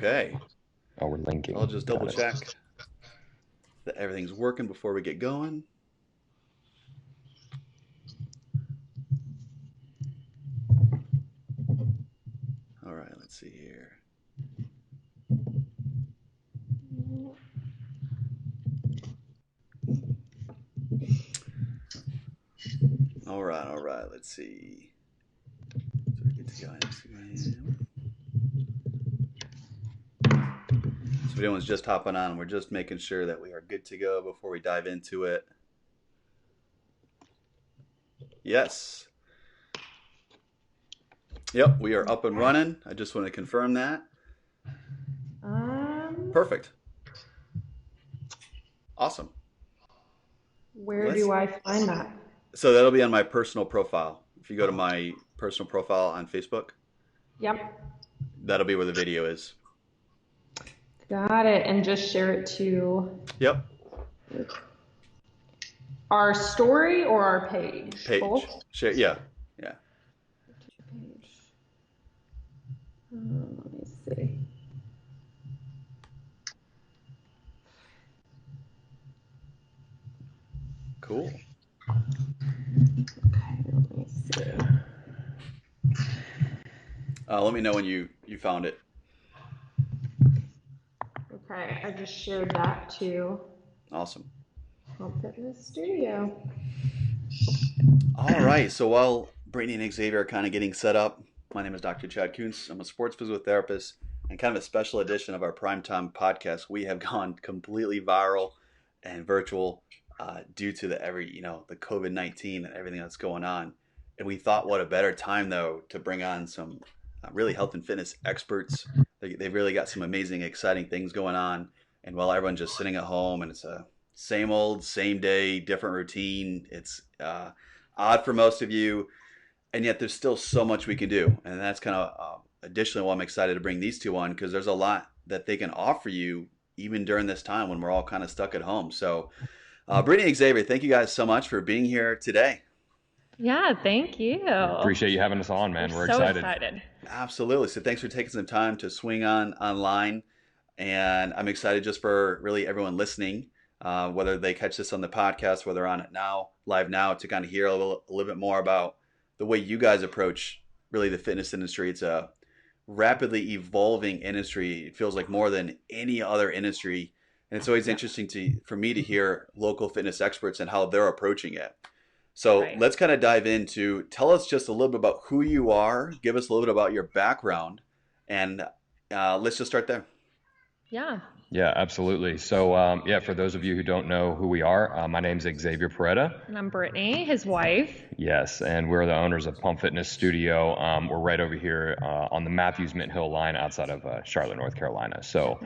Okay. Oh, we're I'll linking. just double Got it. check that everything's working before we get going. All right, let's see here. All right, let's see. So we're good to go on Instagram. So if anyone's just hopping on, we're just making sure that we are good to go before we dive into it. Yes. Yep, we are up and running. I just want to confirm that. Perfect. Awesome. Where Let's. do I find that? So that'll be on my personal profile. If you go to my personal profile on Facebook, Yep. that'll be where the video is. Got it. And just share it to Yep. our story or our page? Page. Both? Share. Yeah. Yeah. Let me see. Cool. Okay, let me see. Let me know when you found it. Okay, I just shared that to Awesome. Home Fitness Studio. All right. So while Brittney and Xavier are kind of getting set up, my name is Dr. Chad Kuntz. I'm a sports physical therapist and kind of a special edition of our primetime podcast. We have gone completely viral and virtual due to the COVID-19 and everything that's going on. And we thought, what a better time though to bring on some really health and fitness experts. They've really got some amazing, exciting things going on. And while everyone's just sitting at home and it's a same old, same day, different routine, it's odd for most of you. And yet there's still so much we can do. And that's kind of additionally why I'm excited to bring these two on, because there's a lot that they can offer you even during this time when we're all kind of stuck at home. So Brittney and Xavier, thank you guys so much for being here today. Yeah, thank you. Appreciate you having us on, man. We're so excited. Absolutely. So thanks for taking some time to swing on online. And I'm excited just for really everyone listening, whether they catch this on the podcast, whether on it now, live now, to kind of hear a little bit more about the way you guys approach really the fitness industry. It's a rapidly evolving industry. It feels like more than any other industry. And it's always interesting for me to hear local fitness experts and how they're approaching it. So let's kind of dive into, tell us just a little bit about who you are, give us a little bit about your background, and let's just start there. Yeah, absolutely. So, for those of you who don't know who we are, my name's Xavier Pr1me. And I'm Brittney, his wife. Yes, and we're the owners of Pump Fitness Studio. We're right over here on the Matthews Mint Hill line outside of Charlotte, North Carolina. So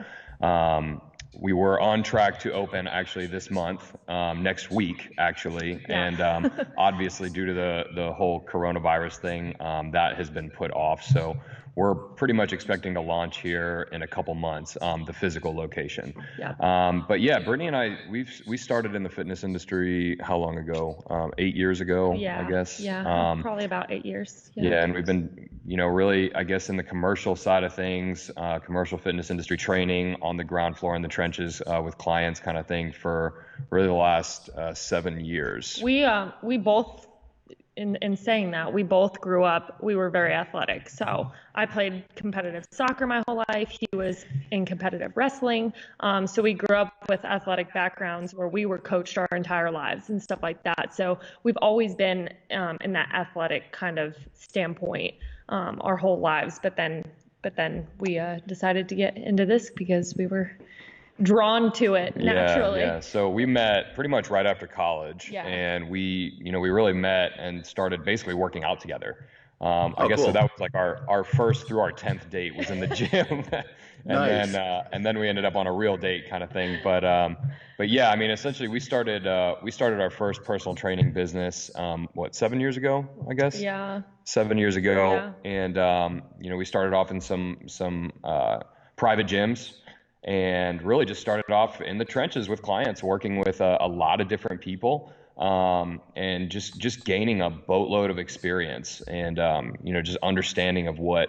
we were on track to open actually this month, next week actually. Yeah. And obviously due to the whole coronavirus thing, that has been put off. So we're pretty much expecting to launch here in a couple months, the physical location. Yeah. But yeah, Brittney and I, we started in the fitness industry how long ago? 8 years ago, Yeah. I guess. Yeah. Probably about 8 years. Yeah, and we've been, really, I guess, in the commercial side of things, commercial fitness industry training on the ground floor in the trenches with clients kind of thing for really the last 7 years. We both, in saying that, we both grew up, we were very athletic. So I played competitive soccer my whole life. He was in competitive wrestling. So we grew up with athletic backgrounds where we were coached our entire lives and stuff like that. So we've always been in that athletic kind of standpoint our whole lives. But then we decided to get into this because we were drawn to it naturally. Yeah. So we met pretty much right after college, and we really met and started basically working out together. I guess cool. So that was like our first through our 10th date was in the gym, and Nice. then we ended up on a real date kind of thing. But yeah, I mean, essentially we started our first personal training business 7 years ago, I guess. Yeah. 7 years ago, Yeah. and we started off in some private gyms. And really just started off in the trenches with clients, working with a lot of different people, and just gaining a boatload of experience and, just understanding of what,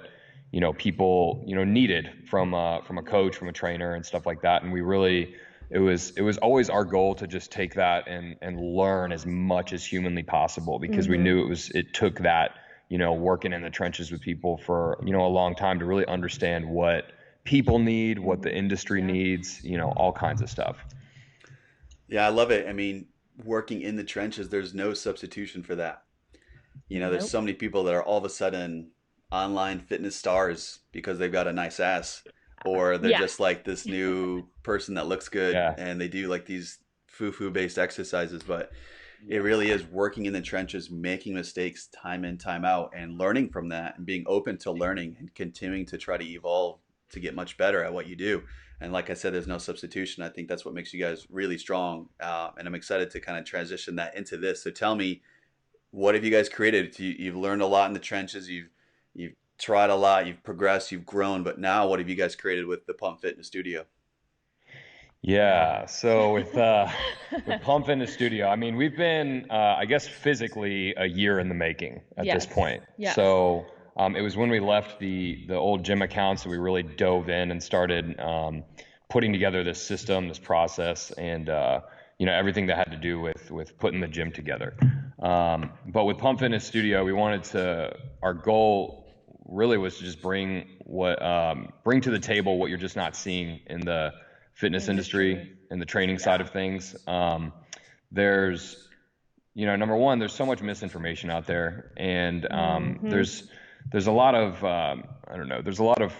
people, needed from a coach, from a trainer and stuff like that. And we really, it was always our goal to just take that and learn as much as humanly possible, because we knew it took that, working in the trenches with people for, a long time to really understand what people need, what the industry needs, all kinds of stuff. Yeah, I love it. I mean, working in the trenches, there's no substitution for that. There's so many people that are all of a sudden online fitness stars because they've got a nice ass, or they're just like this new person that looks good and they do like these foo-foo based exercises. But it really is working in the trenches, making mistakes time in, time out, and learning from that, and being open to learning and continuing to try to evolve to get much better at what you do. And like I said, there's no substitution. I think that's what makes you guys really strong. And I'm excited to kind of transition that into this. So tell me, what have you guys created? You've learned a lot in the trenches. You've tried a lot. You've progressed. You've grown. But now, what have you guys created with the Pump Fitness Studio? Yeah. So with Pump Fitness Studio, I mean, we've been, I guess, physically a year in the making at this point. Yes. So it was when we left the old gym accounts that we really dove in and started putting together this system, this process, and everything that had to do with putting the gym together. But with Pump Fitness Studio, our goal really was to just bring to the table what you're just not seeing in the fitness industry and the training side of things. There's, number one, there's so much misinformation out there, and there's a lot of there's a lot of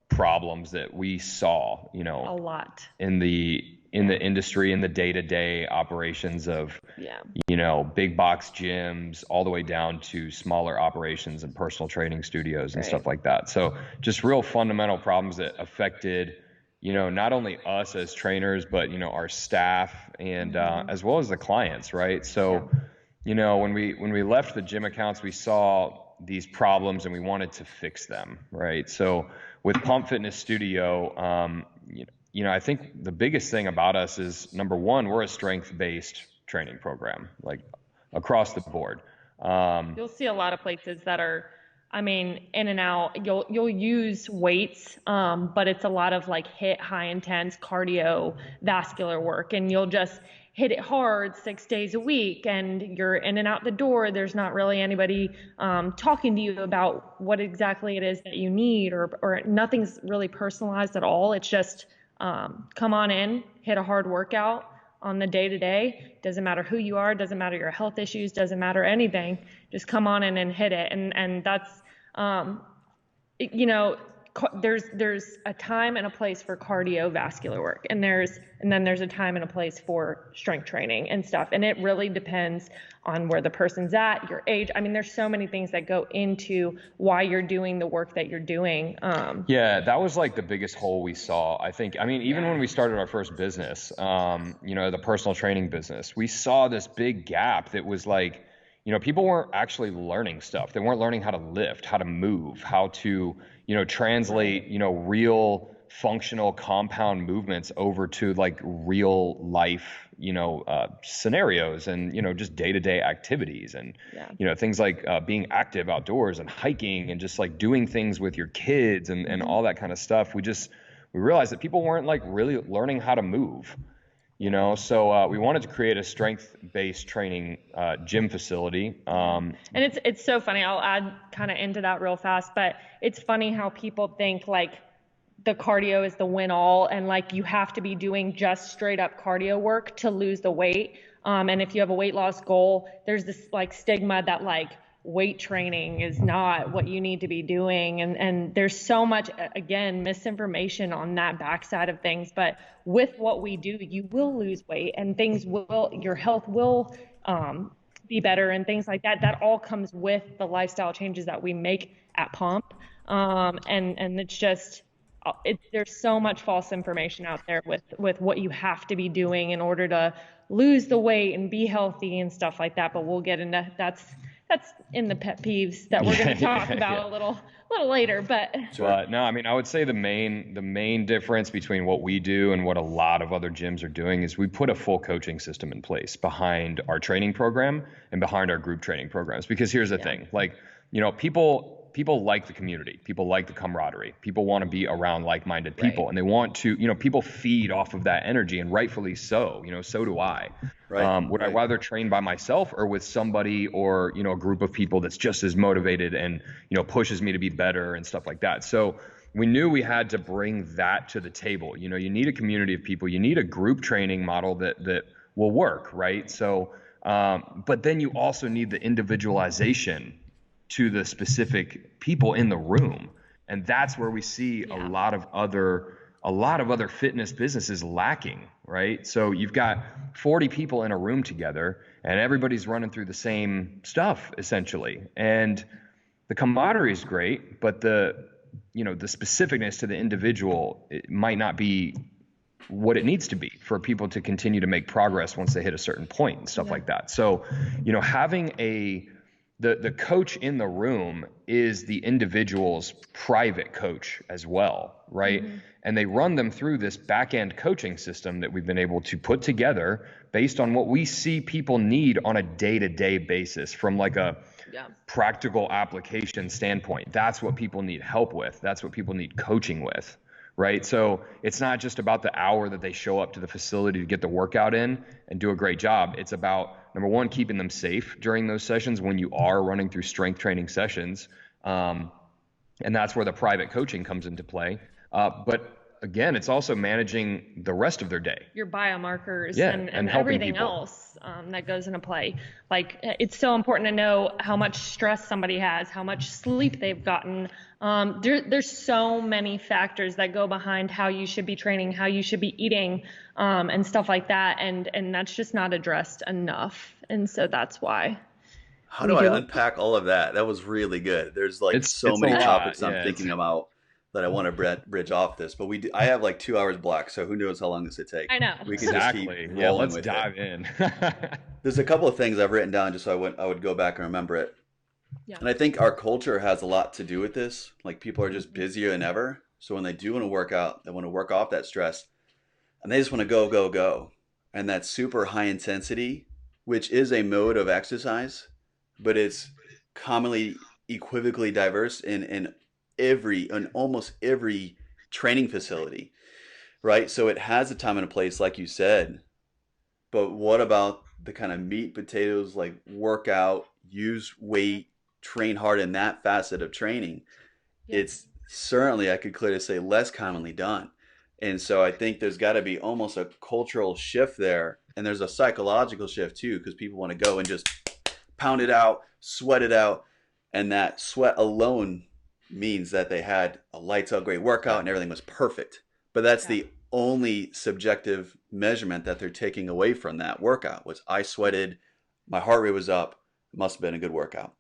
problems that we saw, a lot in the industry, in the day-to-day operations of big box gyms, all the way down to smaller operations and personal training studios and stuff like that. So just real fundamental problems that affected not only us as trainers, but our staff and as well as the clients, right? So when we left the gym accounts, we saw these problems and we wanted to fix them, right? So with Pump Fitness Studio, I think the biggest thing about us is, number one, we're a strength-based training program, like across the board. You'll see a lot of places that are, in and out. You'll use weights, but it's a lot of like high intense cardio vascular work, and you'll just hit it hard 6 days a week, and you're in and out the door. There's not really anybody talking to you about what exactly it is that you need, or nothing's really personalized at all. It's just come on in, hit a hard workout on the day-to-day. Doesn't matter who you are, doesn't matter your health issues, doesn't matter anything. Just come on in and hit it. And that's, there's a time and a place for cardiovascular work, and then there's a time and a place for strength training and stuff. And it really depends on where the person's at, your age. There's so many things that go into why you're doing the work that you're doing. Yeah, that was like the biggest hole we saw, I think. Even when we started our first business, the personal training business, we saw this big gap that was like, people weren't actually learning stuff. They weren't learning how to lift, how to move, how to, translate, real functional compound movements over to like real life, scenarios and, just day-to-day activities and, things like being active outdoors and hiking and just like doing things with your kids and all that kind of stuff. We realized that people weren't like really learning how to move. So we wanted to create a strength-based training gym facility. And it's so funny. I'll add kind of into that real fast, but it's funny how people think like the cardio is the win-all, and like you have to be doing just straight-up cardio work to lose the weight. And if you have a weight loss goal, there's this like stigma that like weight training is not what you need to be doing. And there's so much, again, misinformation on that backside of things. But with what we do, you will lose weight and your health will be better and things like that. That all comes with the lifestyle changes that we make at Pump. And it's just, there's so much false information out there with what you have to be doing in order to lose the weight and be healthy and stuff like that. But we'll get into that's in the pet peeves that we're going to talk about a little later. But no, I would say the main difference between what we do and what a lot of other gyms are doing is we put a full coaching system in place behind our training program and behind our group training programs. Because here's the thing, like, people people like the community. People like the camaraderie. People want to be around like-minded people, and they want to, people feed off of that energy, and rightfully so. So do I. Would I rather train by myself or with somebody or, a group of people that's just as motivated and, pushes me to be better and stuff like that. So we knew we had to bring that to the table. You need a community of people. You need a group training model that will work, right? So, but then you also need the individualization to the specific people in the room. And that's where we see a lot of other fitness businesses lacking, right? So you've got 40 people in a room together and everybody's running through the same stuff essentially. And the camaraderie is great, but the specificness to the individual, it might not be what it needs to be for people to continue to make progress once they hit a certain point and stuff like that. So, having the coach in the room is the individual's private coach as well, right? Mm-hmm. And they run them through this back-end coaching system that we've been able to put together based on what we see people need on a day-to-day basis from like a practical application standpoint. That's what people need help with. That's what people need coaching with, right? So it's not just about the hour that they show up to the facility to get the workout in and do a great job. It's about, number one, keeping them safe during those sessions when you are running through strength training sessions. And that's where the private coaching comes into play. But again, it's also managing the rest of their day. Your biomarkers and everything people. Else that goes into play. Like, it's so important to know how much stress somebody has, how much sleep they've gotten. There's so many factors that go behind how you should be training, how you should be eating, and stuff like that. And that's just not addressed enough. And so that's why. How do I unpack all of that? That was really good. There's so many topics I'm thinking about that I want to bridge off this, but I have like 2 hours blocked, so who knows how long this would take. I know. We can just keep rolling let's with dive in. There's a couple of things I've written down just so I would go back and remember it. Yeah. And I think our culture has a lot to do with this. Like, people are just busier than ever. So when they do want to work out, they want to work off that stress, and they just want to go, go, go. And that super high intensity, which is a mode of exercise, but it's commonly equivocally diverse in almost every training facility, right? So it has a time and a place, like you said, but what about the kind of meat potatoes, like workout, use weight, train hard in that facet of training? Yeah. It's certainly, I could clearly say, less commonly done. And so I think there's got to be almost a cultural shift there. And there's a psychological shift too, because people want to go and just pound it out, sweat it out. And that sweat alone means that they had a lights out great workout and everything was perfect. But that's the only subjective measurement that they're taking away from that workout was I sweated, my heart rate was up, must have been a good workout.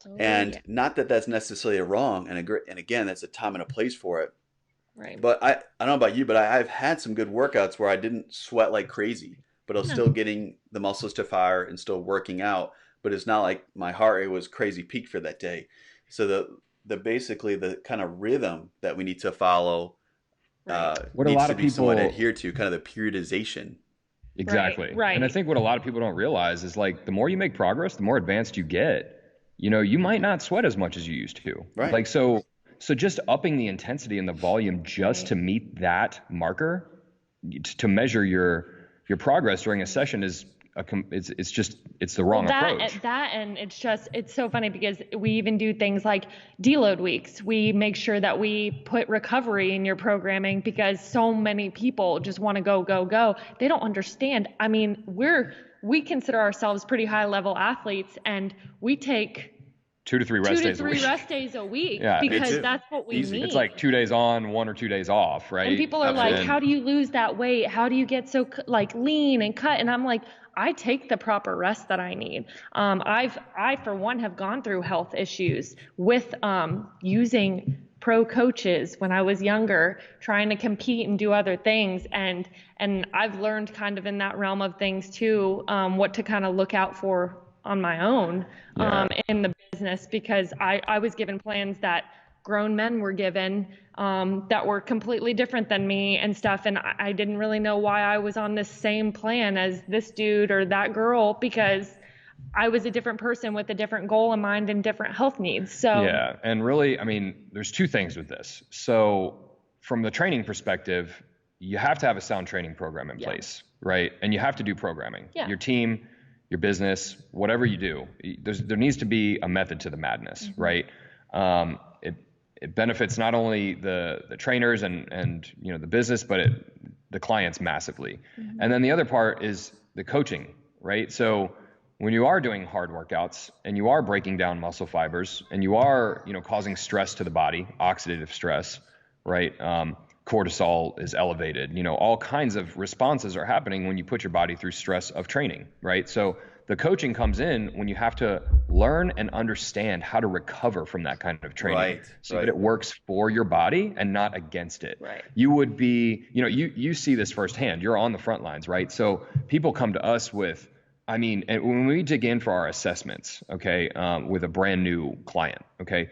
Not that that's necessarily wrong. And again, that's a time and a place for it. Right. But I don't know about you, but I've had some good workouts where I didn't sweat like crazy, but I was still getting the muscles to fire and still working out. But it's not like my heart rate was crazy peak for that day. So basically the kind of rhythm that we need to follow what needs a lot to of be people somewhat adhered to, kind of the periodization. Exactly. Right. And I think what a lot of people don't realize is, like, the more you make progress, the more advanced you get. You might not sweat as much as you used to. Right. Like, so just upping the intensity and the volume just to meet that marker, to measure your progress during a session is it's the wrong approach. And it's so funny because we even do things like deload weeks. We make sure that we put recovery in your programming because so many people just want to go, go, go. They don't understand. I mean, we consider ourselves pretty high level athletes, and we take 2 to 3 rest days a week because that's what we need. It's like 2 days on, 1 or 2 days off, right? And people are like, how do you lose that weight? How do you get so lean and cut? And I'm like, I take the proper rest that I need. I for one have gone through health issues with using pro coaches when I was younger, trying to compete and do other things. And I've learned kind of in that realm of things too, what to kind of look out for on my own in the business, because I was given plans that grown men were given that were completely different than me and stuff. And I didn't really know why I was on this same plan as this dude or that girl, because I was a different person with a different goal in mind and different health needs. So Yeah, and really, I mean, there's two things with this. So from the training perspective, you have to have a sound training program in place, right? And you have to do programming. Yeah. Your team, your business, whatever you do, there needs to be a method to the madness, right? It benefits not only the trainers and you know the business, but the clients massively. And then the other part is the coaching, right? So when you are doing hard workouts and you are breaking down muscle fibers and you are, you know, causing stress to the body, oxidative stress, right? Cortisol is elevated, you know, all kinds of responses are happening when you put your body through stress of training, right? So the coaching comes in when you have to learn and understand how to recover from that kind of training so that it works for your body and not against it. Right. You would be, you know, you see this firsthand. You're on the front lines, right? So people come to us with, I mean, and when we dig in for our assessments, okay, with a brand new client, okay,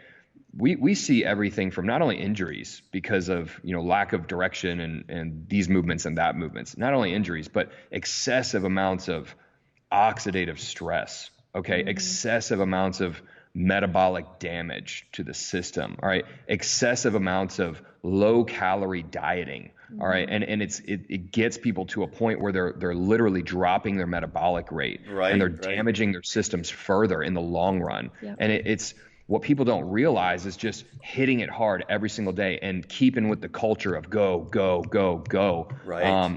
we see everything from not only injuries because of, you know, lack of direction and these movements and that movements, not only injuries, but excessive amounts of oxidative stress, okay, excessive amounts of metabolic damage to the system, all right, excessive amounts of low calorie dieting, all right, and it gets people to a point where they're literally dropping their metabolic rate, and they're damaging their systems further in the long run. And it's what people don't realize is just hitting it hard every single day and keeping with the culture of go, go, go, go.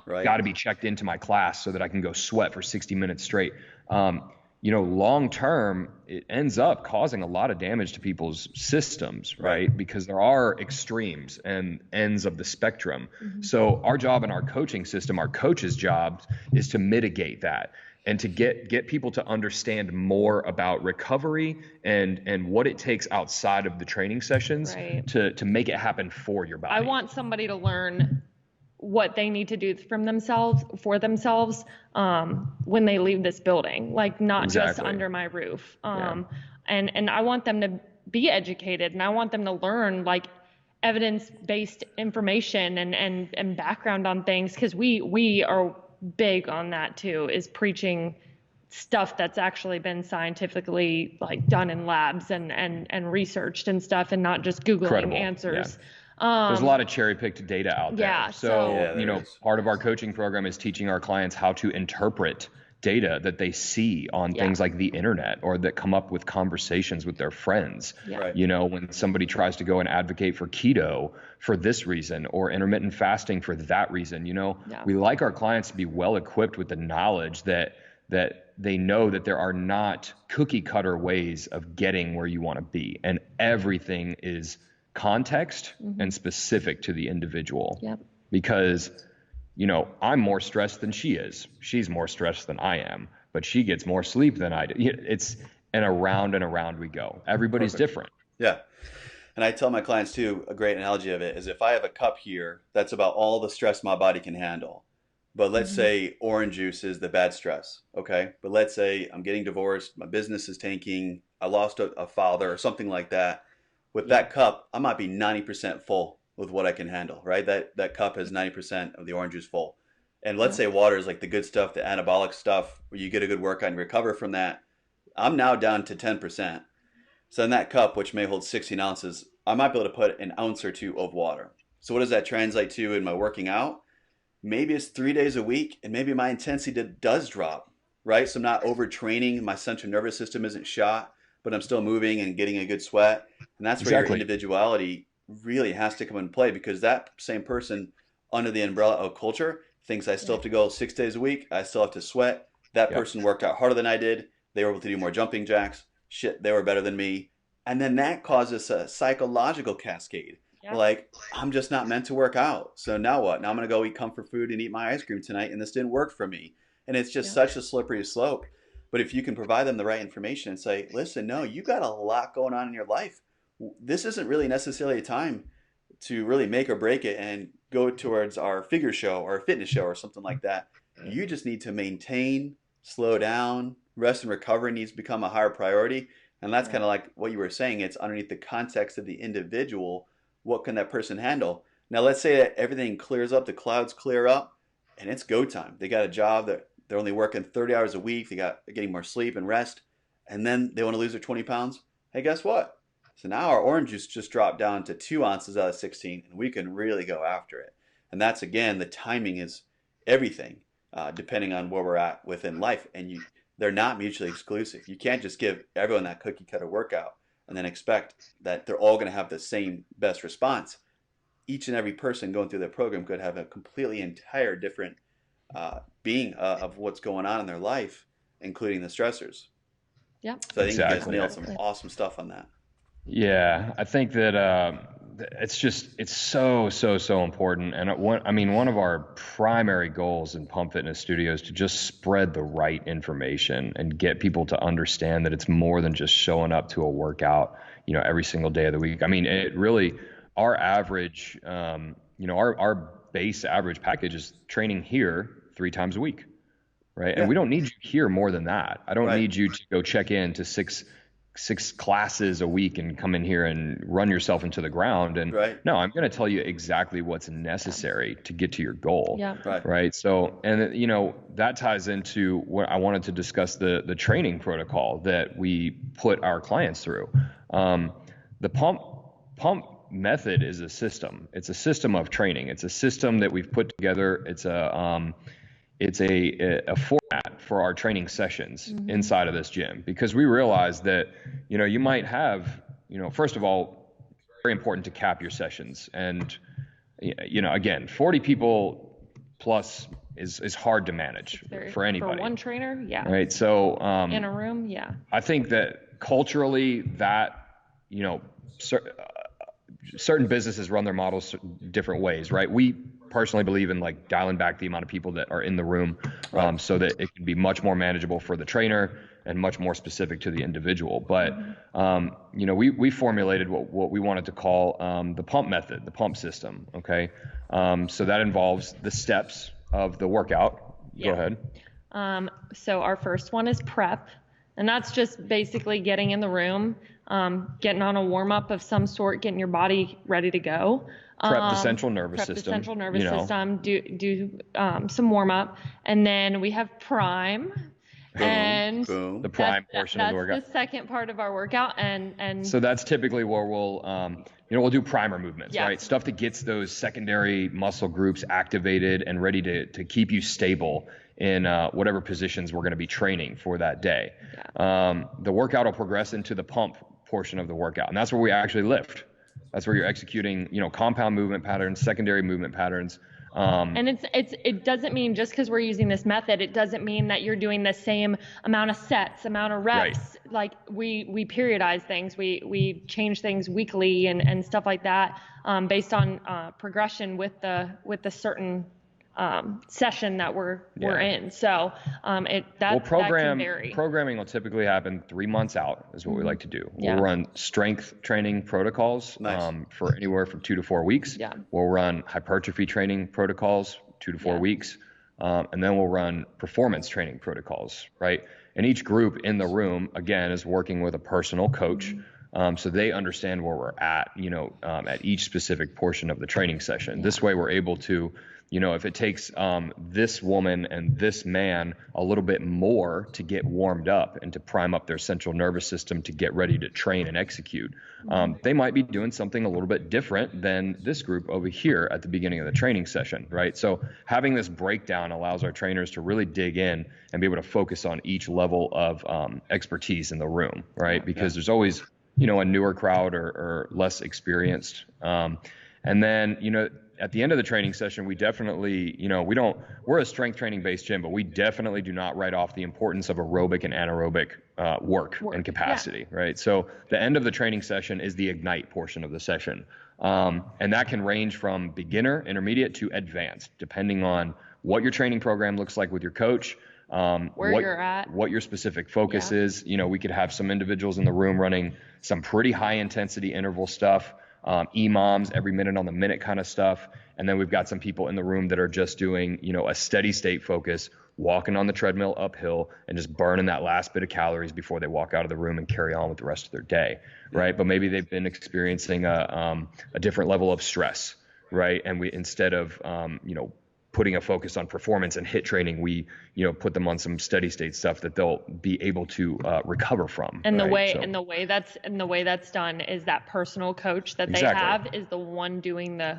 Got to be checked into my class so that I can go sweat for 60 minutes straight. You know, long term, it ends up causing a lot of damage to people's systems, right? Because there are extremes and ends of the spectrum. So our job in our coaching system, our coach's job is to mitigate that and to get people to understand more about recovery and what it takes outside of the training sessions to make it happen for your body. I want somebody to learn what they need to do for themselves when they leave this building, like not just under my roof. And I want them to be educated, and I want them to learn like evidence-based information and background on things, because we are big on that too, is preaching stuff that's actually been scientifically like done in labs and researched and stuff, and not just Googling answers. There's a lot of cherry-picked data out there. So you know, part of our coaching program is teaching our clients how to interpret data that they see on things like the internet, or that come up with conversations with their friends. You know, when somebody tries to go and advocate for keto for this reason or intermittent fasting for that reason, you know, we like our clients to be well equipped with the knowledge that they know that there are not cookie cutter ways of getting where you want to be, and everything is context and specific to the individual. Because, you know, I'm more stressed than she is. She's more stressed than I am, but she gets more sleep than I do. It's and around we go. Everybody's different. Yeah. And I tell my clients too, a great analogy of it is, if I have a cup here, that's about all the stress my body can handle. But let's say orange juice is the bad stress, okay? But let's say I'm getting divorced, my business is tanking, I lost a father or something like that. With that cup, I might be 90% full with what I can handle, right? That cup has 90% of the orange juice full. And let's say water is like the good stuff, the anabolic stuff, where you get a good workout and recover from that. I'm now down to 10%. So in that cup, which may hold 16 ounces, I might be able to put an ounce or two of water. So what does that translate to in my working out? Maybe it's 3 days a week, and maybe my intensity does drop, right? So I'm not overtraining, my central nervous system isn't shot, but I'm still moving and getting a good sweat. And that's where your individuality really has to come into play, because that same person under the umbrella of culture thinks I still have to go 6 days a week. I still have to sweat. That person worked out harder than I did. They were able to do more jumping jacks. Shit, they were better than me. And then that causes a psychological cascade. Like, I'm just not meant to work out. So now what? Now I'm going to go eat comfort food and eat my ice cream tonight, and this didn't work for me. And it's just such a slippery slope. But if you can provide them the right information and say, listen, no, you got a lot going on in your life. This isn't really necessarily a time to really make or break it and go towards our figure show or a fitness show or something like that. You just need to maintain, slow down, rest and recovery needs to become a higher priority. And that's kind of like what you were saying. It's underneath the context of the individual. What can that person handle? Now, let's say that everything clears up, the clouds clear up, and it's go time. They got a job that they're only working 30 hours a week. They're getting more sleep and rest, and then they want to lose their 20 pounds. Hey, guess what? So now our orange juice just dropped down to 2 ounces out of 16, and we can really go after it. And that's, again, the timing is everything, depending on where we're at within life. And they're not mutually exclusive. You can't just give everyone that cookie cutter workout and then expect that they're all going to have the same best response. Each and every person going through their program could have a completely entire different being of what's going on in their life, including the stressors. Yeah. So I think you guys nailed some awesome stuff on that. Yeah, I think that it's so important. And one of our primary goals in Pump Fitness Studio is to just spread the right information and get people to understand that it's more than just showing up to a workout, every single day of the week. I mean, it really, our average, our base average package is training here 3 times a week, right? Yeah. And we don't need you here more than that. I don't Right. need you to go check in to six classes a week and come in here and run yourself into the ground. And Right. no, I'm going to tell you exactly what's necessary to get to your goal. Yeah. Right. So, and that ties into what I wanted to discuss, the training protocol that we put our clients through. The pump method is a system. It's a system of training. It's a system that we've put together. It's a format for our training sessions inside of this gym, because we realize that, you might have, first of all, very important to cap your sessions. And, again, 40 people plus is hard to manage for anybody. For one trainer, yeah. Right. So, in a room, yeah. I think that culturally that, certain businesses run their models different ways, right? We personally believe in like dialing back the amount of people that are in the room, so that it can be much more manageable for the trainer and much more specific to the individual. But, we formulated what we wanted to call the pump method, the pump system. Okay. So that involves the steps of the workout. Yeah. Go ahead. So our first one is prep, and that's just basically getting in the room, getting on a warm up of some sort, getting your body ready to go. Prep the central nervous system. Prep the central nervous system. Do some warm up, and then we have prime. And Boom. The prime portion of the workout. That's the second part of our workout, and so that's typically where we'll do primer movements, Yeah. right? Stuff that gets those secondary muscle groups activated and ready to keep you stable in whatever positions we're going to be training for that day. Yeah. The workout will progress into the pump portion of the workout, and that's where we actually lift. That's where you're executing, compound movement patterns, secondary movement patterns. And it doesn't mean just because we're using this method, it doesn't mean that you're doing the same amount of sets, amount of reps. Right. Like we periodize things, we change things weekly and stuff like that, based on progression with the certain session that we're in. So that can vary. Programming will typically happen 3 months out is what we like to do. Yeah. We'll run strength training protocols for anywhere from 2 to 4 weeks. Yeah. We'll run hypertrophy training protocols 2 to 4 weeks. And then we'll run performance training protocols, right? And each group in the room, again, is working with a personal coach. So they understand where we're at, at each specific portion of the training session. Yeah. This way we're able to, if it takes this woman and this man a little bit more to get warmed up and to prime up their central nervous system to get ready to train and execute, they might be doing something a little bit different than this group over here at the beginning of the training session, right? So having this breakdown allows our trainers to really dig in and be able to focus on each level of expertise in the room, right? Because there's always, a newer crowd or less experienced. And then, at the end of the training session, we definitely, we're a strength training based gym, but we definitely do not write off the importance of aerobic and anaerobic work and capacity, right? So the end of the training session is the ignite portion of the session. And that can range from beginner, intermediate to advanced, depending on what your training program looks like with your coach, you're at, what your specific focus is. We could have some individuals in the room running some pretty high intensity interval stuff, EMOMs, every minute on the minute kind of stuff. And then we've got some people in the room that are just doing, a steady state focus, walking on the treadmill uphill and just burning that last bit of calories before they walk out of the room and carry on with the rest of their day, right? But maybe they've been experiencing a different level of stress, right? And we, instead of, putting a focus on performance and hit training, we, put them on some steady state stuff that they'll be able to recover from. And the right? way that's done is that personal coach that they Exactly. have is the one doing the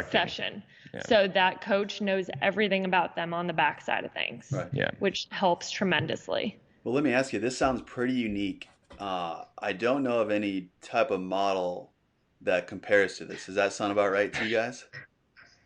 session. Yeah. So that coach knows everything about them on the backside of things, Right. Yeah. which helps tremendously. Well, let me ask you, this sounds pretty unique. I don't know of any type of model that compares to this. Does that sound about right to you guys?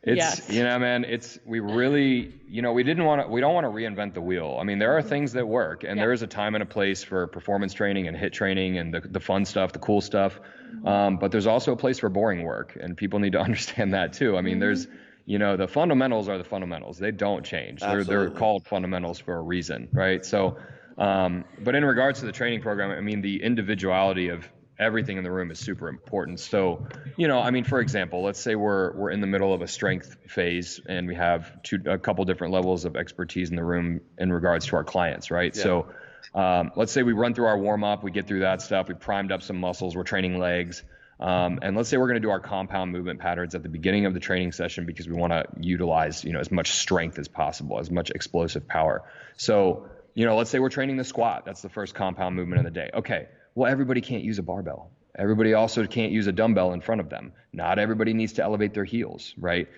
It's, Yes. man, we really, we don't want to reinvent the wheel. I mean, there are things that work, and there is a time and a place for performance training and hit training and the fun stuff, the cool stuff. But there's also a place for boring work, and people need to understand that too. I mean, there's, the fundamentals are the fundamentals. They don't change. They're called fundamentals for a reason, right? So, but in regards to the training program, I mean, the individuality of everything in the room is super important. So, for example, let's say we're in the middle of a strength phase and we have a couple different levels of expertise in the room in regards to our clients, right? Yeah. So, let's say we run through our warm up, we get through that stuff, we primed up some muscles, we're training legs. And let's say we're going to do our compound movement patterns at the beginning of the training session because we want to utilize, as much strength as possible, as much explosive power. So, let's say we're training the squat. That's the first compound movement of the day. Okay. Well, everybody can't use a barbell. Everybody also can't use a dumbbell in front of them. Not everybody needs to elevate their heels, right?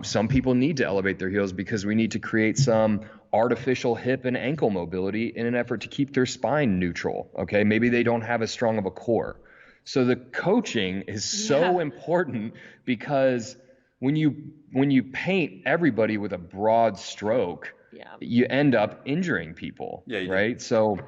Some people need to elevate their heels because we need to create some artificial hip and ankle mobility in an effort to keep their spine neutral, okay? Maybe they don't have as strong of a core. So the coaching is so important because when you paint everybody with a broad stroke, you end up injuring people, right? So,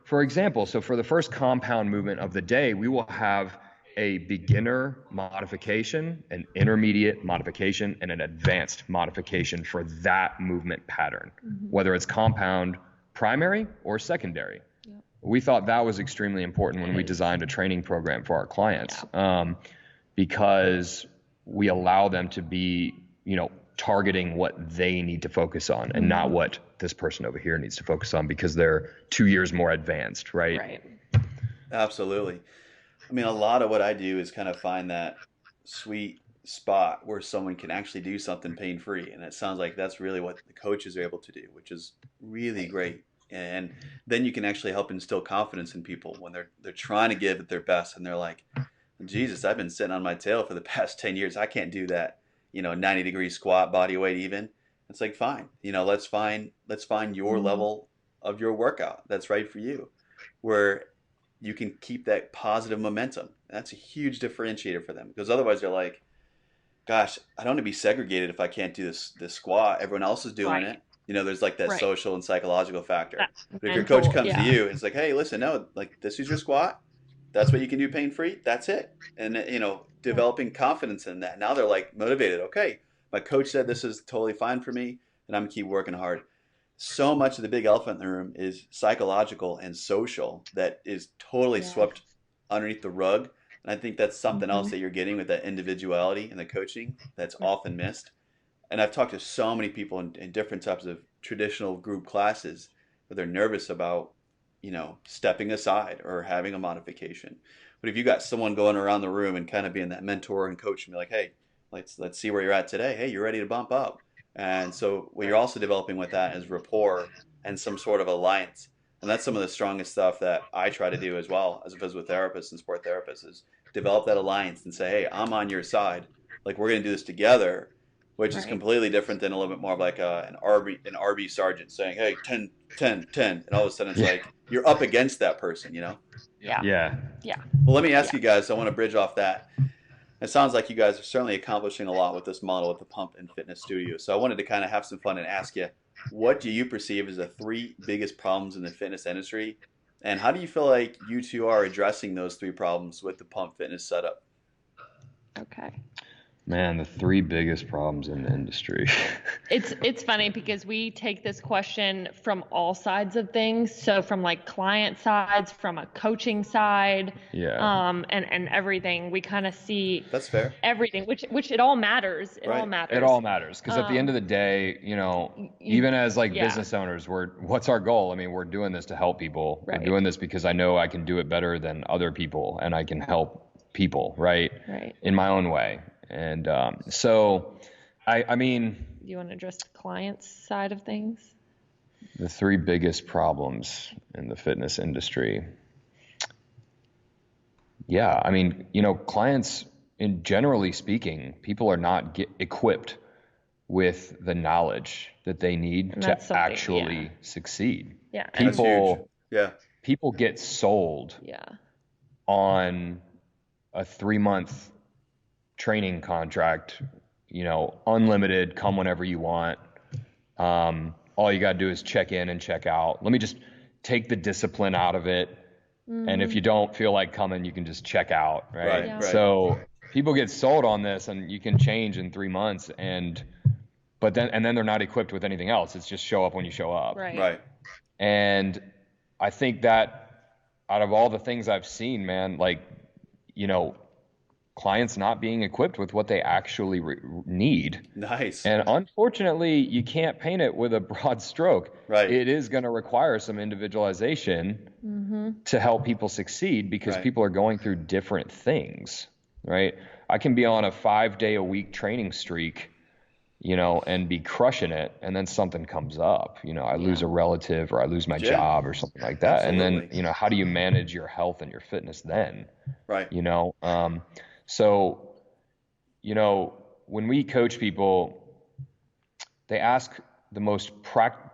for example, so for the first compound movement of the day, we will have a beginner modification, an intermediate modification, and an advanced modification for that movement pattern, whether it's compound, primary, or secondary. Yep. We thought that was extremely important when we designed a training program for our clients, because we allow them to be, targeting what they need to focus on and not what this person over here needs to focus on because they're 2 years more advanced, right? Right. Absolutely. I mean, a lot of what I do is kind of find that sweet spot where someone can actually do something pain-free. And it sounds like that's really what the coaches are able to do, which is really great. And then you can actually help instill confidence in people when they're trying to give it their best and they're like, Jesus, I've been sitting on my tail for the past 10 years. I can't do that. 90-degree squat, body weight even. It's like, fine, let's find your level of your workout that's right for you, where you can keep that positive momentum. That's a huge differentiator for them because otherwise they're like, gosh, I don't want to be segregated if I can't do this squat. Everyone else is doing it. There's like that social and psychological factor. But if your coach comes to you and it's like, hey, listen, no, like this is your squat. That's what you can do pain-free. That's it. And, developing confidence in that. Now they're like motivated. Okay, my coach said this is totally fine for me and I'm going to keep working hard. So much of the big elephant in the room is psychological and social that is totally swept underneath the rug. And I think that's something else that you're getting with that individuality and the coaching that's often missed. And I've talked to so many people in different types of traditional group classes where they're nervous about stepping aside or having a modification. But if you got someone going around the room and kind of being that mentor and coach and be like, hey, let's see where you're at today. Hey, you're ready to bump up. And so what you're also developing with that is rapport and some sort of alliance. And that's some of the strongest stuff that I try to do as well as a physical therapist and sport therapist is develop that alliance and say, hey, I'm on your side. Like we're going to do this together, which is completely different than a little bit more of like an RB sergeant saying, hey, 10, 10, 10. And all of a sudden it's like you're up against that person, Yeah. Well, let me ask you guys, I want to bridge off that. It sounds like you guys are certainly accomplishing a lot with this model with the Pump and Fitness Studio. So I wanted to kind of have some fun and ask you, what do you perceive as the 3 biggest problems in the fitness industry? And how do you feel like you two are addressing those 3 problems with the Pump Fitness setup? Okay. Man, the 3 biggest problems in the industry. It's funny because we take this question from all sides of things. So from like client sides, from a coaching side, and everything. We kind of see that's fair. Everything, which it all matters. It all matters. It all matters because at the end of the day, even as like business owners, what's our goal? I mean, we're doing this to help people. Right. We're doing this because I know I can do it better than other people, and I can help people, right? In my own way. And so I mean, Do you want to address the client's side of things? the three biggest problems in the fitness industry. Yeah, I mean, clients, in generally speaking, people are not equipped with the knowledge that they need to actually succeed. Yeah. People, yeah, people get sold on a 3-month training contract, unlimited, come whenever you want. All you got to do is check in and check out. Let me just take the discipline out of it. And if you don't feel like coming, you can just check out, right? Yeah. So people get sold on this, and you can change in 3 months, and then they're not equipped with anything else. It's just show up when you show up. Right. And I think that out of all the things I've seen, man, clients not being equipped with what they actually need. Nice. And unfortunately, you can't paint it with a broad stroke. Right. It is going to require some individualization to help people succeed, because people are going through different things, right? I can be on a 5-day-a-week training streak, and be crushing it, and then something comes up, I lose a relative, or I lose my job, or something like that. Absolutely. And then, how do you manage your health and your fitness then? Right. So, when we coach people, they ask the most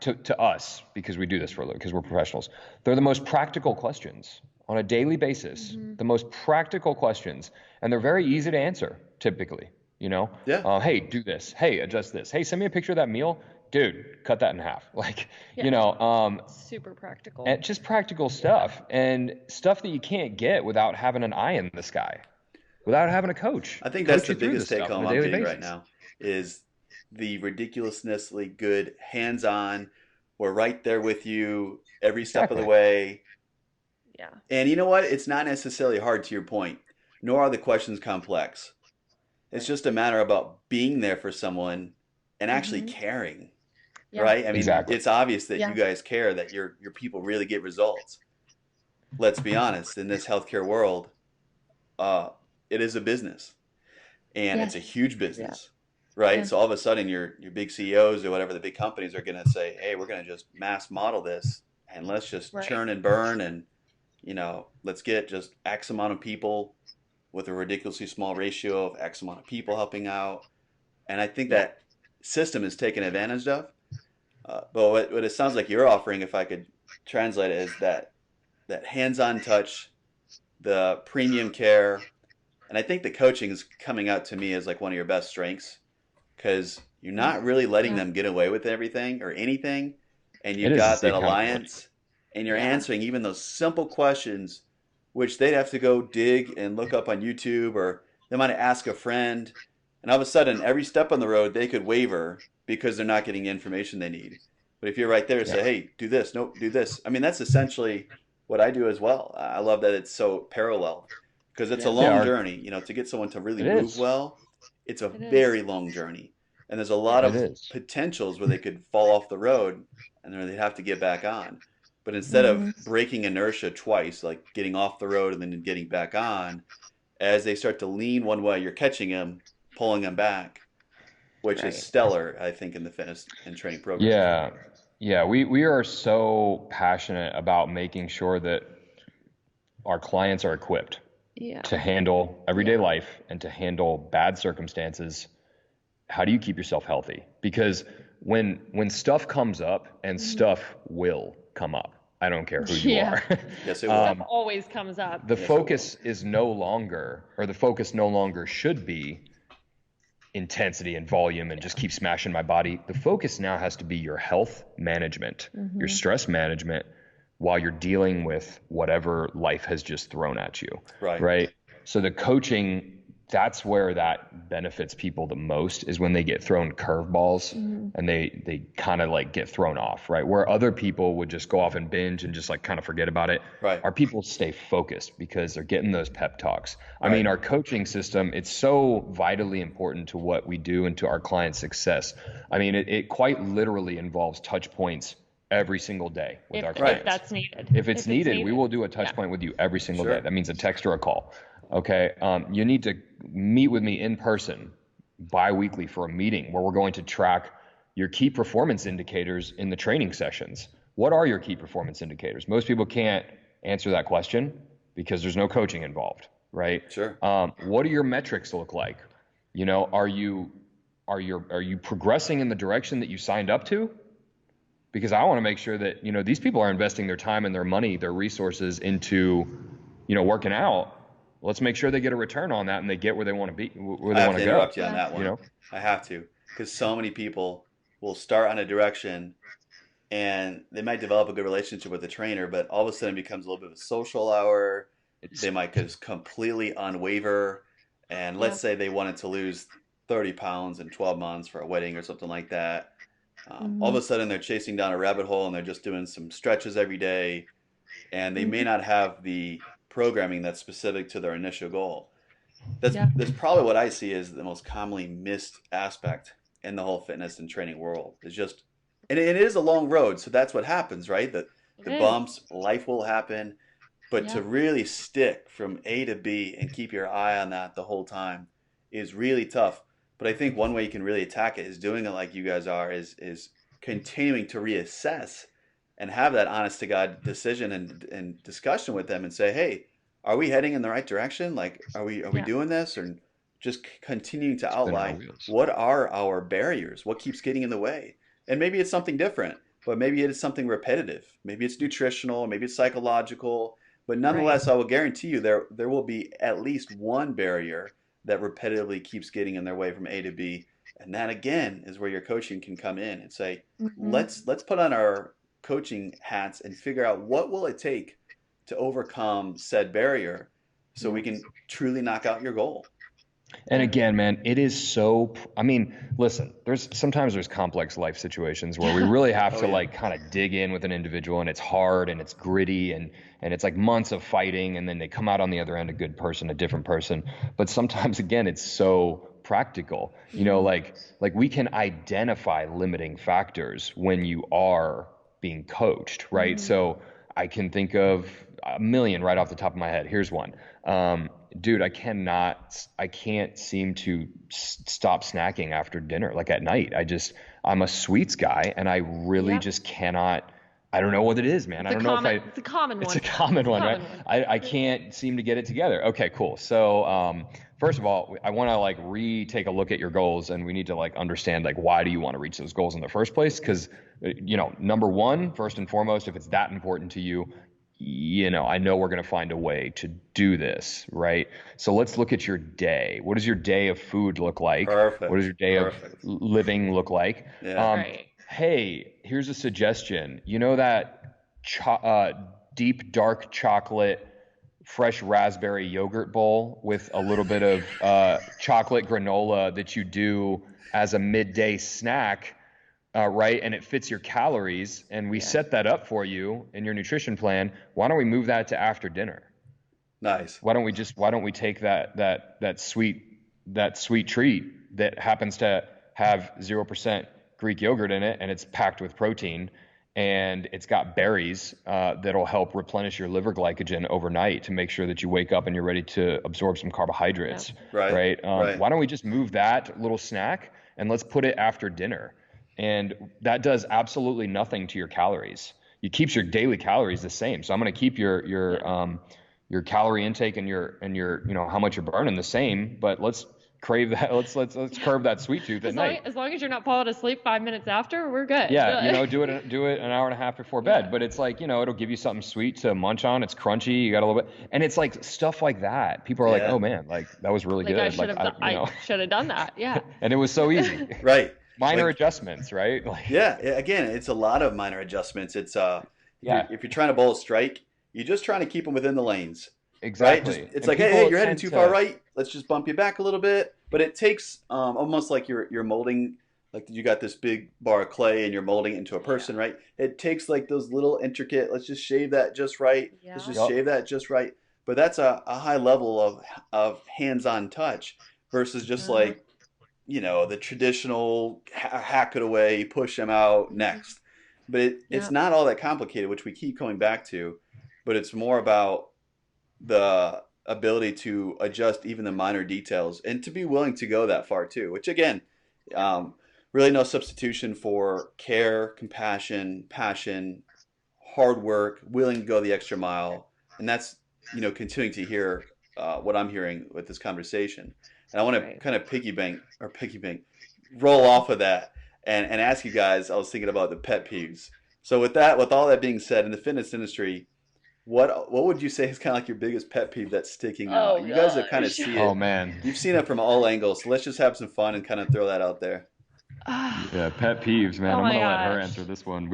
to us, because we do this for a living, because we're professionals. They're the most practical questions on a daily basis, the most practical questions, and they're very easy to answer typically. Hey, do this. Hey, adjust this. Hey, send me a picture of that meal. Dude, cut that in half. Super practical. And just practical stuff, and stuff that you can't get without having an eye in the sky, without having a coach. I think that's the biggest take home I'm getting right now is the ridiculously good hands-on. We're right there with you every step of the way. Yeah. And you know what? It's not necessarily hard, to your point, nor are the questions complex. It's just a matter about being there for someone and actually caring, right? I mean, it's obvious that you guys care, that your people really get results. Let's be honest, in this healthcare world, it is a business, and it's a huge business, right? Yeah. So all of a sudden, your big CEOs or whatever the big companies are going to say, "Hey, we're going to just mass model this, and let's just churn and burn, and let's get just X amount of people." With a ridiculously small ratio of X amount of people helping out. And I think that system is taken advantage of. But what it sounds like you're offering, if I could translate it, is that hands-on touch, the premium care. And I think the coaching is coming out to me as like one of your best strengths, because you're not really letting them get away with everything or anything. And you've got that alliance, and you're answering even those simple questions, which they'd have to go dig and look up on YouTube, or they might ask a friend. And all of a sudden, every step on the road, they could waver because they're not getting the information they need. But if you're right there and say, hey, do this, no, do this. I mean, that's essentially what I do as well. I love that it's so parallel, because it's a long journey. To get someone to really move well, it's a very long journey. And there's a lot of potentials where they could fall off the road and then they'd have to get back on. But instead of breaking inertia twice, like getting off the road and then getting back on, as they start to lean one way, you're catching them, pulling them back, which is stellar, I think, in the fitness and training program. Yeah. We are so passionate about making sure that our clients are equipped to handle everyday life and to handle bad circumstances. How do you keep yourself healthy? Because when stuff comes up, and stuff will come up, I don't care who you are. Yes, it will. Stuff always comes up. The focus is no longer, or the focus no longer should be intensity and volume and just keep smashing my body. The focus now has to be your health management, your stress management, while you're dealing with whatever life has just thrown at you. Right. So the coaching, that's where that benefits people the most, is when they get thrown curveballs and they kind of like get thrown off, right? Where other people would just go off and binge and just like kind of forget about it. Right. Our people stay focused because they're getting those pep talks. I mean, our coaching system, it's so vitally important to what we do and to our clients' success. I mean, it quite literally involves touch points every single day with our clients. If that's needed. If it's needed, we will do a touch point with you every single day. That means a text or a call. Okay. You need to meet with me in person bi-weekly for a meeting where we're going to track your key performance indicators in the training sessions. What are your key performance indicators? Most people can't answer that question because there's no coaching involved, right? Sure. What do your metrics look like? You know, are you progressing in the direction that you signed up to? Because I want to make sure that, you know, these people are investing their time and their money, their resources into, you know, working out. Let's make sure they get a return on that and they get where they want to be, where they want to go. I have to interrupt you on that one. You know? I have to, because so many people will start on a direction and they might develop a good relationship with the trainer, but all of a sudden it becomes a little bit of a social hour. They might just completely unwaver. And let's say they wanted to lose 30 pounds in 12 months for a wedding or something like that. All of a sudden they're chasing down a rabbit hole and they're just doing some stretches every day. And they may not have the programming that's specific to their initial goal. That's probably what I see as the most commonly missed aspect in the whole fitness and training world. It's just, and it is a long road, so that's what happens, right? The bumps, life will happen, but to really stick from A to B and keep your eye on that the whole time is really tough. But I think one way you can really attack it is doing it like you guys are, is continuing to reassess and have that honest to God decision and discussion with them and say, hey, are we heading in the right direction? Like, are we doing this? Or just continuing to outline what are our barriers? What keeps getting in the way? And maybe it's something different, but maybe it is something repetitive. Maybe it's nutritional, maybe it's psychological, but nonetheless, I will guarantee you there will be at least one barrier that repetitively keeps getting in their way from A to B. And that again is where your coaching can come in and say, let's put on our coaching hats and figure out what will it take to overcome said barrier so we can truly knock out your goal. And again, man, it is so, I mean, listen, sometimes there's complex life situations where we really have to like kind of dig in with an individual, and it's hard and it's gritty and it's like months of fighting, and then they come out on the other end a good person, a different person. But sometimes, again, it's so practical, you know, like we can identify limiting factors when you are being coached, right? So I can think of a million right off the top of my head. Here's one. Dude, I can't seem to stop snacking after dinner, like at night. I'm a sweets guy, and I really just cannot. I don't know what it is, man. It's a common one, right? I can't seem to get it together. Okay, cool. So, first of all, I want to like take a look at your goals, and we need to like understand like why do you want to reach those goals in the first place? Because, you know, number one, first and foremost, if it's that important to you, you know, I know we're going to find a way to do this, right? So let's look at your day. What does your day of food look like? Perfect. What does your day of living look like? Yeah. Hey, here's a suggestion. You know that deep dark chocolate fresh raspberry yogurt bowl with a little bit of chocolate granola that you do as a midday snack? Right, and it fits your calories, and we set that up for you in your nutrition plan. Why don't we move that to after dinner? Nice. Why don't we take that sweet treat that happens to have 0% Greek yogurt in it, and it's packed with protein, and it's got berries that'll help replenish your liver glycogen overnight to make sure that you wake up and you're ready to absorb some carbohydrates. Right. Why don't we just move that little snack and let's put it after dinner? And that does absolutely nothing to your calories. It keeps your daily calories the same. So I'm going to keep your calorie intake and your you know how much you're burning the same, but let's crave that. Let's curb that sweet tooth at night. As long as you're not falling asleep 5 minutes after, we're good. Yeah, you know, do it an hour and a half before bed. But it's like, you know, it'll give you something sweet to munch on. It's crunchy. You got a little bit, and it's like stuff like that. People are like, oh man, like that was really good. I should have done that. Yeah. And it was so easy. Right. Minor adjustments, right? Like, again, it's a lot of minor adjustments. It's if you're trying to bowl a strike, you're just trying to keep them within the lanes. Exactly. Right? It's like, hey, you're heading too far right. Let's just bump you back a little bit. But it takes almost like you're molding, like you got this big bar of clay and you're molding it into a person, right? It takes like those little intricate, let's just shave that just right. Yeah. Let's just shave that just right. But that's a high level of hands-on touch versus just like, you know, the traditional hack it away, push them out next. But it's not all that complicated, which we keep coming back to. But it's more about the ability to adjust even the minor details and to be willing to go that far too, which again, really no substitution for care, compassion, passion, hard work, willing to go the extra mile. And that's, continuing to hear what I'm hearing with this conversation. And I want to kind of roll off of that and ask you guys, I was thinking about the pet peeves. So with all that being said, in the fitness industry, what would you say is kind of like your biggest pet peeve that's sticking out? You guys have kind of seen it. Oh man, you've seen it from all angles. So let's just have some fun and kind of throw that out there. Yeah, pet peeves, man. I'm gonna let her answer this one.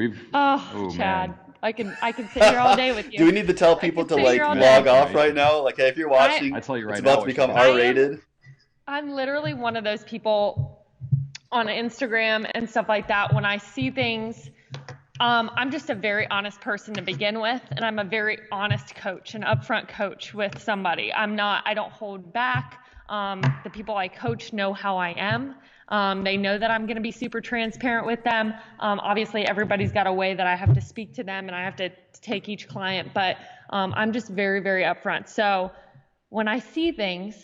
Chad, man. I can sit here all day with you. Do we need to tell people to log off right now? Like, hey, if you're watching, I tell you right it's about to become R-rated. I'm literally one of those people on Instagram and stuff like that. When I see things, I'm just a very honest person to begin with, and I'm a very honest coach, an upfront coach with somebody. I don't hold back. The people I coach know how I am. They know that I'm going to be super transparent with them. Obviously, everybody's got a way that I have to speak to them, and I have to take each client, but I'm just very, very upfront. So when I see things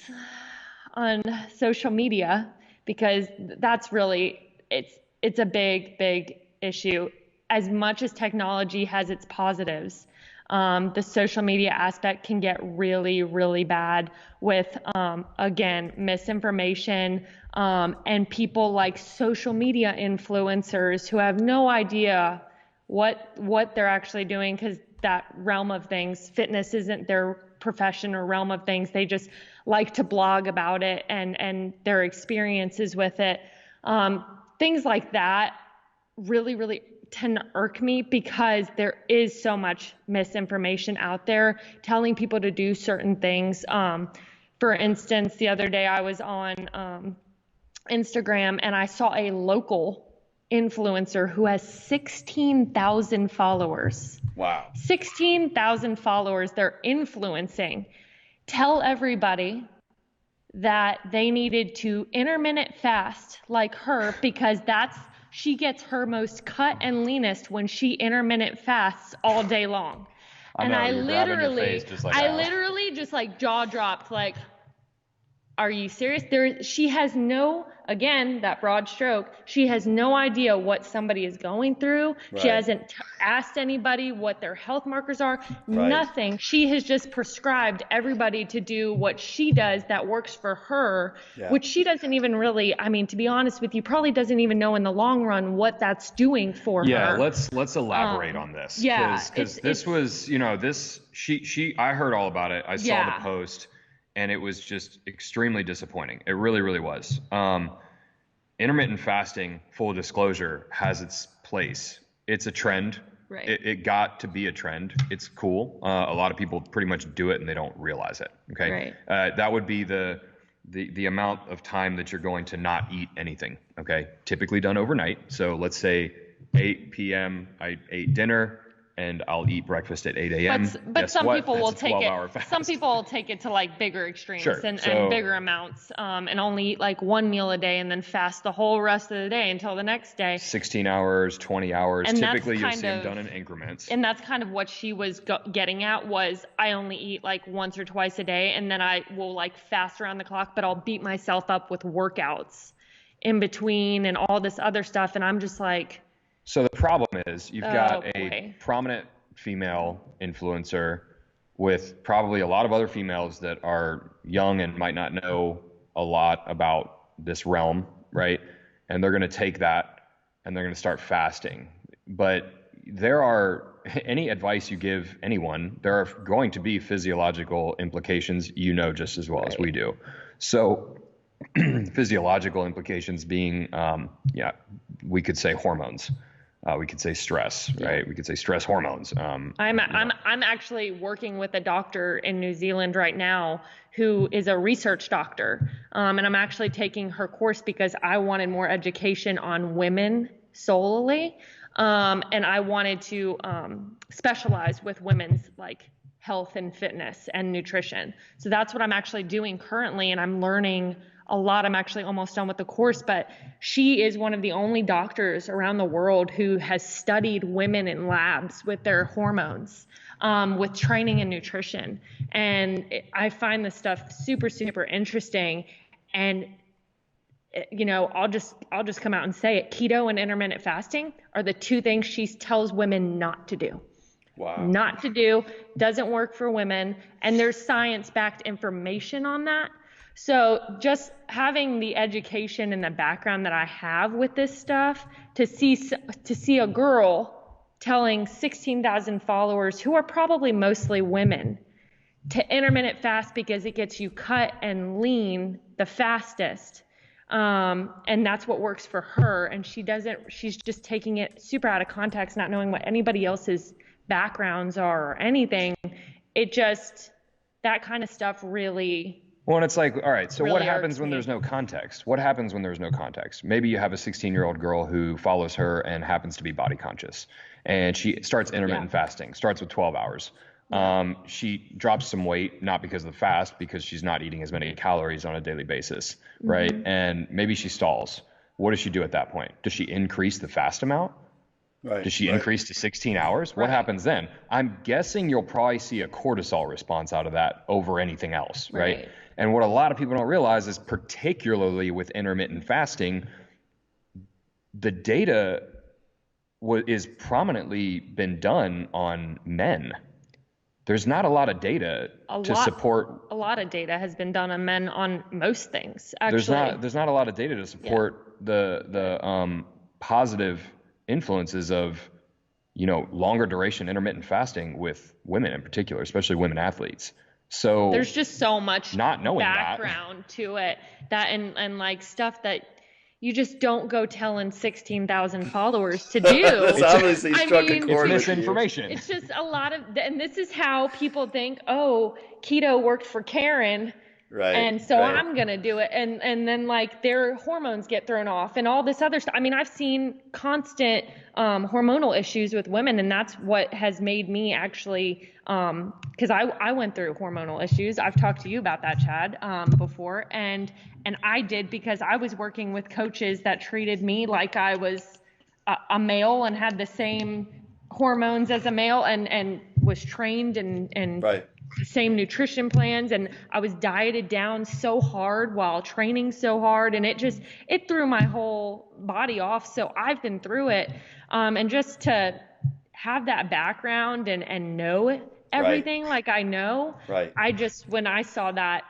on social media, because that's really, it's a big, big issue. As much as technology has its positives, the social media aspect can get really, really bad with, again, misinformation, and people like social media influencers who have no idea what they're actually doing, because that realm of things, fitness isn't their profession or realm of things. They just like to blog about it and their experiences with it. Things like that really, really tend to irk me, because there is so much misinformation out there telling people to do certain things. For instance, the other day I was on Instagram and I saw a local influencer who has 16,000 followers. Wow. 16,000 followers they're influencing. Tell everybody that they needed to intermittent fast like her, because she gets her most cut and leanest when she intermittent fasts all day long. I literally just like jaw dropped, like, are you serious? She has that broad stroke, she has no idea what somebody is going through. Right. She hasn't asked anybody what their health markers are, right. Nothing. She has just prescribed everybody to do what she does that works for her, which she doesn't even really, to be honest with you, probably doesn't even know in the long run what that's doing for her. Yeah, let's elaborate on this. Yeah. Because this was, I heard all about it. I saw the post. And it was just extremely disappointing. It really, really was. Intermittent fasting, full disclosure, has its place. It's a trend. Right. It got to be a trend. It's cool. A lot of people pretty much do it and they don't realize it. Okay. Right. That would be the amount of time that you're going to not eat anything. Okay. Typically done overnight. So let's say 8 p.m. I ate dinner, and I'll eat breakfast at 8 a.m. But some people will take it. Some people will take it to like bigger extremes and bigger amounts, and only eat like one meal a day and then fast the whole rest of the day until the next day. 16 hours, 20 hours. And typically you'll see them done in increments. And that's kind of what she was getting at, was I only eat like once or twice a day, and then I will like fast around the clock, but I'll beat myself up with workouts in between and all this other stuff. And I'm just like, so the problem is you've got a prominent female influencer with probably a lot of other females that are young and might not know a lot about this realm, right? And they're going to take that and they're going to start fasting. But any advice you give anyone, there are going to be physiological implications, just as well as we do. So physiological implications being, we could say hormones. We could say stress, right? We could say stress hormones. I'm actually working with a doctor in New Zealand right now who is a research doctor. And I'm actually taking her course because I wanted more education on women solely. And I wanted to specialize with women's like health and fitness and nutrition. So that's what I'm actually doing currently. And I'm learning a lot. I'm actually almost done with the course, but she is one of the only doctors around the world who has studied women in labs with their hormones. with training and nutrition. And I find this stuff super, super interesting. And I'll just come out and say it. Keto and intermittent fasting are the two things she tells women not to do. Wow. Not to do, doesn't work for women. And there's science-backed information on that. So just having the education and the background that I have with this stuff, to see a girl telling 16,000 followers, who are probably mostly women, to intermittent fast because it gets you cut and lean the fastest. And that's what works for her. And she's just taking it super out of context, not knowing what anybody else's backgrounds are or anything. That kind of stuff really. Well, and it's like, all right, so really what happens when there's no context? What happens when there's no context? Maybe you have a 16-year-old girl who follows her and happens to be body conscious, and she starts intermittent fasting, starts with 12 hours. She drops some weight, not because of the fast, because she's not eating as many calories on a daily basis, right? And maybe she stalls. What does she do at that point? Does she increase the fast amount? Right. Does she increase to 16 hours? What happens then? I'm guessing you'll probably see a cortisol response out of that over anything else, right? And what a lot of people don't realize is, particularly with intermittent fasting, the data is prominently been done on men. There's not a lot of data to support. A lot of data has been done on men on most things, actually. There's not a lot of data to support the positive influences of, longer duration intermittent fasting with women in particular, especially women athletes. So there's just so much not knowing background to it, and like stuff that you just don't go telling 16,000 followers to do. It's obviously struck a chord. It's misinformation. It's just a lot of, and this is how people think, oh, keto worked for Karen. Right. And so I'm going to do it. And then like their hormones get thrown off and all this other stuff. I mean, I've seen constant hormonal issues with women, and that's what has made me actually, because I went through hormonal issues. I've talked to you about that, Chad, before. And I did because I was working with coaches that treated me like I was a male and had the same hormones as a male and was trained and the same nutrition plans, and I was dieted down so hard while training so hard, and it threw my whole body off. So I've been through it, and just to have that background and know everything like I know, when I saw that,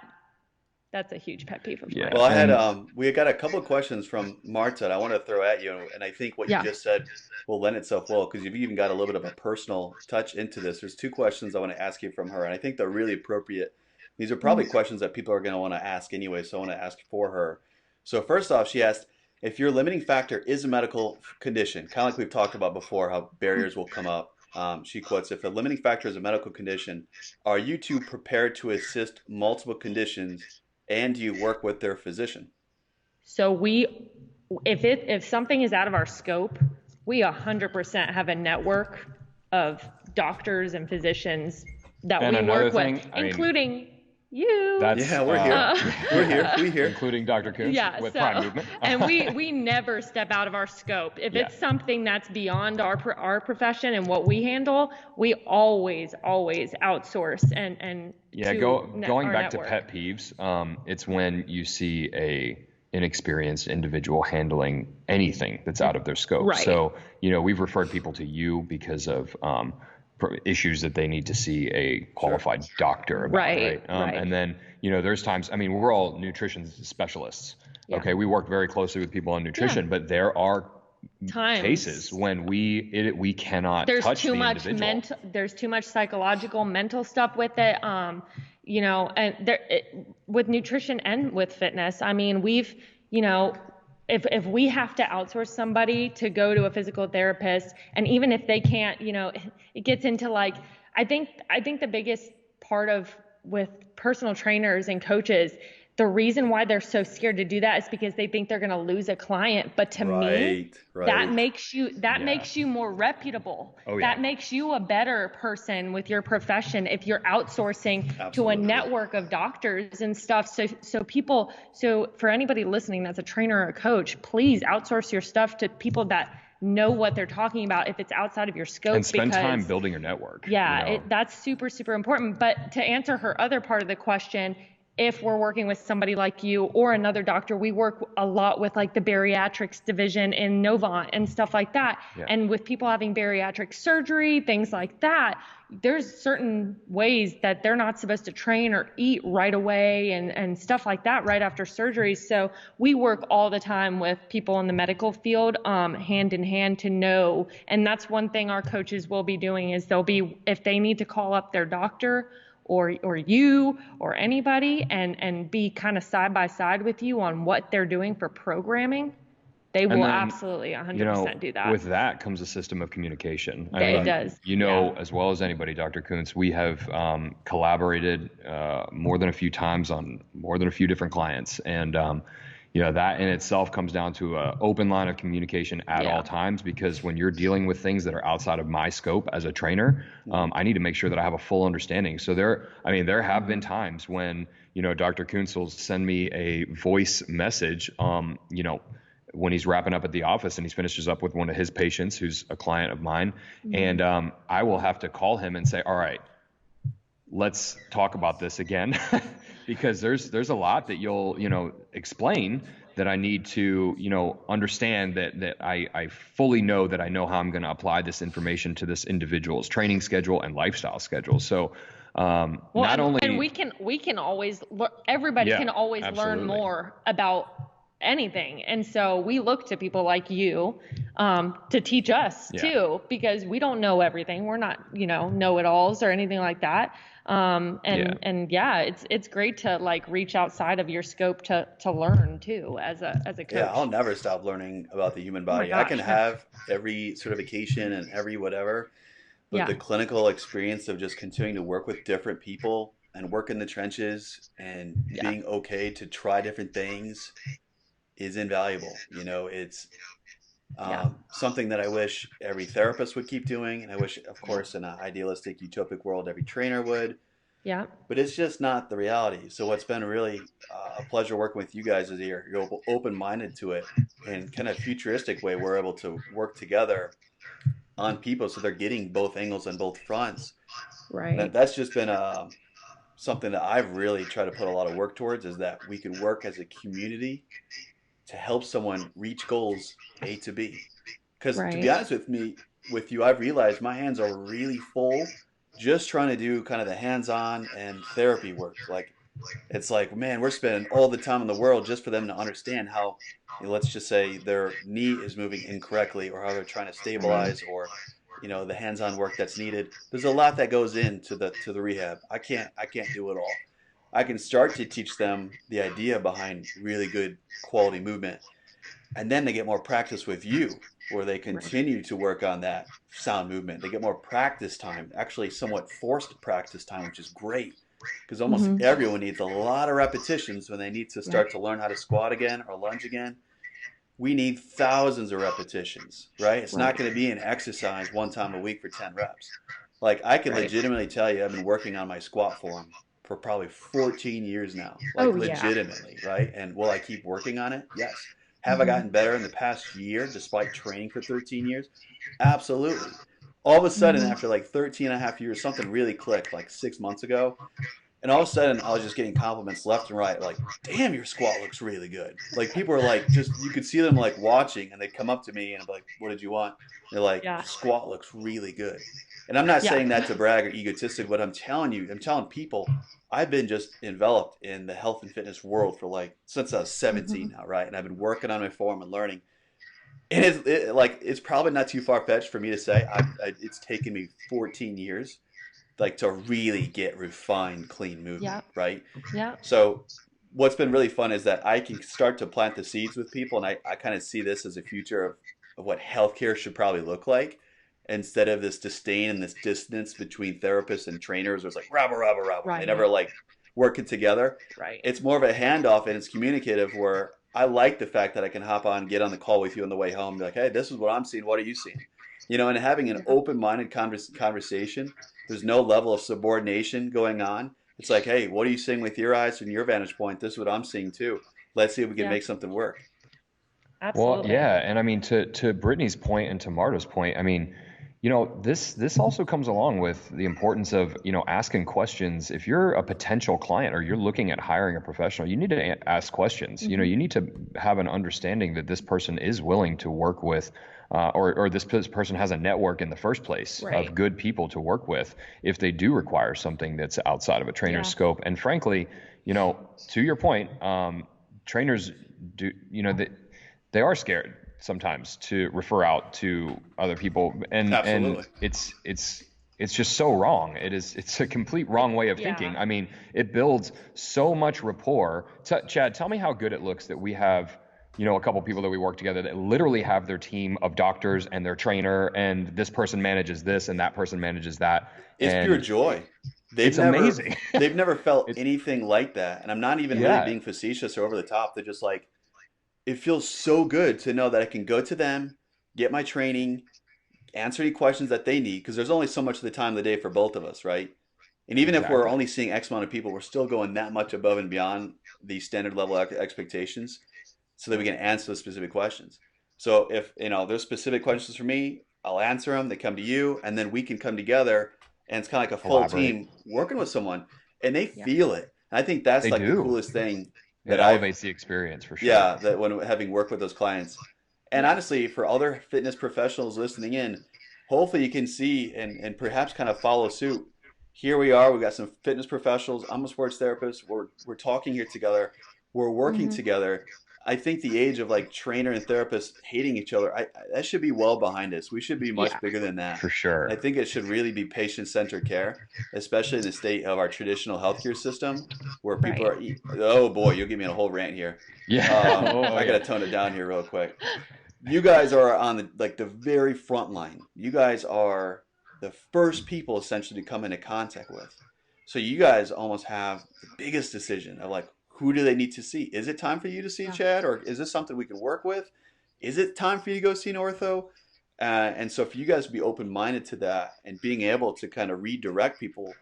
that's a huge pet peeve of mine. Well, I had we got a couple of questions from Marta that I want to throw at you, and I think what you just said will lend itself well, because you've even got a little bit of a personal touch into this. There's two questions I want to ask you from her, and I think they're really appropriate. These are probably questions that people are going to want to ask anyway, so I want to ask for her. So first off, she asked, if your limiting factor is a medical condition, kind of like we've talked about before, how barriers will come up. She quotes, if a limiting factor is a medical condition, are you two prepared to assist multiple conditions, and do you work with their physician? So if something is out of our scope, we 100% have a network of doctors and physicians that we work with, including you. We're here. We're here. Including Dr. Kuntz with Pr1me Movement. And we never step out of our scope. If it's something that's beyond our profession and what we handle, we always outsource and going back network. to pet peeves, it's when you see a inexperienced individual handling anything that's out of their scope. Right. So, we've referred people to you because of issues that they need to see a qualified doctor about, right? And then, there's times, we're all nutrition specialists. Yeah. Okay. We work very closely with people on nutrition, but there are cases when we cannot touch the individual. There's too much psychological, mental stuff with it. With nutrition and with fitness, we've, if we have to outsource somebody to go to a physical therapist, and even if they can't, it gets into like, I think the biggest part with personal trainers and coaches, the reason why they're so scared to do that is because they think they're going to lose a client. But to me, that makes you more reputable. Oh, yeah. That makes you a better person with your profession if you're outsourcing Absolutely. to a network of doctors and stuff. So for anybody listening that's a trainer or a coach, please outsource your stuff to people that know what they're talking about if it's outside of your scope. And spend time building your network. Yeah, that's super, super important. But to answer her other part of the question, if we're working with somebody like you or another doctor, we work a lot with like the bariatrics division in Novant and stuff like that. Yeah. And with people having bariatric surgery, things like that, there's certain ways that they're not supposed to train or eat right away and stuff like that right after surgery. So we work all the time with people in the medical field, hand in hand to know. And that's one thing our coaches will be doing is if they need to call up their doctor or you or anybody and be kind of side by side with you on what they're doing for programming, they will absolutely 100% do that. With that comes a system of communication. It does. As well as anybody, Dr. Kuntz, we have collaborated more than a few times on more than a few different clients. And, that in itself comes down to an open line of communication at all times, because when you're dealing with things that are outside of my scope as a trainer, I need to make sure that I have a full understanding. So there have been times when, Dr. Kuntz will send me a voice message, when he's wrapping up at the office and he finishes up with one of his patients who's a client of mine. And I will have to call him and say, all right, let's talk about this again. Because there's a lot that you'll, explain that I need to, understand that I fully know that I know how I'm going to apply this information to this individual's training schedule and lifestyle schedule. So, and we can always, everybody can always learn more about anything. And so we look to people like you to teach us too, because we don't know everything. We're not, know-it-alls or anything like that. It's great to like reach outside of your scope to learn too as a coach. Yeah, I'll never stop learning about the human body. I can have every certification and every whatever, but the clinical experience of just continuing to work with different people and work in the trenches and being okay to try different things is invaluable. It's something that I wish every therapist would keep doing. And I wish, of course, in an idealistic, utopic world, every trainer would. Yeah. But it's just not the reality. So what's been really a pleasure working with you guys is you're open-minded to it and kind of futuristic way we're able to work together on people so they're getting both angles on both fronts. Right. And that's just been something that I've really tried to put a lot of work towards, is that we can work as a community to help someone reach goals A to B. Because to be honest with you, I've realized my hands are really full just trying to do kind of the hands-on and therapy work. Like, it's like, man, we're spending all the time in the world just for them to understand how, let's just say their knee is moving incorrectly, or how they're trying to stabilize, or the hands-on work that's needed. There's a lot that goes into the rehab. I can't do it all. I can start to teach them the idea behind really good quality movement. And then they get more practice with you, where they continue to work on that sound movement. They get more practice time, actually somewhat forced practice time, which is great, because almost everyone needs a lot of repetitions when they need to start to learn how to squat again or lunge again. We need thousands of repetitions, right? It's not going to be an exercise one time a week for 10 reps. Like, I can legitimately tell you I've been working on my squat form for probably 14 years now, legitimately, right? And will I keep working on it? Yes. Have I gotten better in the past year despite training for 13 years? Absolutely. All of a sudden, after like 13 and a half years, something really clicked like 6 months ago. And all of a sudden, I was just getting compliments left and right, like, damn, your squat looks really good. Like, people are like, you could see them like watching, and they'd come up to me and I'm like, what did you want? They're like, squat looks really good. And I'm not saying that to brag or egotistic, but I'm telling people, I've been just enveloped in the health and fitness world for since I was 17 now, right? And I've been working on my form and learning. And it's probably not too far-fetched for me to say it's taken me 14 years to really get refined, clean movement, right? Yeah. So what's been really fun is that I can start to plant the seeds with people, and I kind of see this as a future of what healthcare should probably look like, instead of this disdain and this distance between therapists and trainers. Where it's like, rabba, rabba, rabba. They never working together. Right. It's more of a handoff and it's communicative where I like the fact that I can hop on, get on the call with you on the way home, be like, hey, this is what I'm seeing. What are you seeing? And having an open-minded conversation. There's no level of subordination going on. It's like, hey, what are you seeing with your eyes from your vantage point? This is what I'm seeing too. Let's see if we can make something work. Absolutely. Well, yeah, and I mean to Brittney's point and to Marta's point, I mean, this also comes along with the importance of, asking questions. If you're a potential client or you're looking at hiring a professional, you need to ask questions. You need to have an understanding that this person is willing to work with, or this person has a network in the first place of good people to work with if they do require something that's outside of a trainer's scope. And frankly, to your point, trainers do, they are scared sometimes to refer out to other people, and it's just so wrong. It's a complete wrong way of thinking. I mean, it builds so much rapport. Chad, tell me how good it looks that we have, a couple people that we work together that literally have their team of doctors and their trainer, and this person manages this and that person manages that. It's pure joy. It's amazing. They've never felt anything like that. And I'm not even really being facetious or over the top. They're just like, it feels so good to know that I can go to them, get my training, answer any questions that they need, because there's only so much of the time of the day for both of us, right? And even if we're only seeing X amount of people, we're still going that much above and beyond the standard level expectations so that we can answer those specific questions. So if, there's specific questions for me, I'll answer them, they come to you, and then we can come together, and it's kind of like a full team working with someone, and they feel it. And I think that's the coolest thing. It elevates the experience for sure. Yeah, that when having worked with those clients. And honestly, for other fitness professionals listening in, hopefully you can see and perhaps kind of follow suit. Here we are, we've got some fitness professionals. I'm a sports therapist. We're talking here together. We're working together. I think the age of like trainer and therapist hating each other, that should be well behind us. We should be much bigger than that. For sure. I think it should really be patient-centered care, especially in the state of our traditional healthcare system where people are, oh boy, you'll give me a whole rant here. Yeah. I got to tone it down here real quick. You guys are on the very front line. You guys are the first people essentially to come into contact with. So you guys almost have the biggest decision of like, who do they need to see? Is it time for you to see Chad, or is this something we can work with? Is it time for you to go see an ortho? And so for you guys to be open-minded to that and being able to kind of redirect people,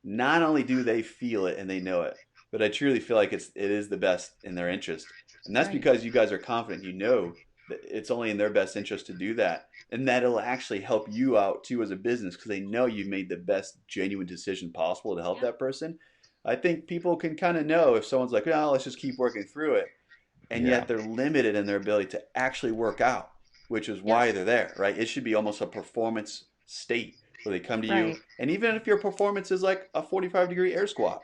not only do they feel it and they know it, but I truly feel like it is the best in their interest. And that's because you guys are confident. You know that it's only in their best interest to do that. And that it'll actually help you out too as a business because they know you've made the best genuine decision possible to help that person. I think people can kind of know if someone's like, oh, let's just keep working through it. And yet they're limited in their ability to actually work out, which is why they're there, right? It should be almost a performance state where they come to you. And even if your performance is like a 45-degree air squat,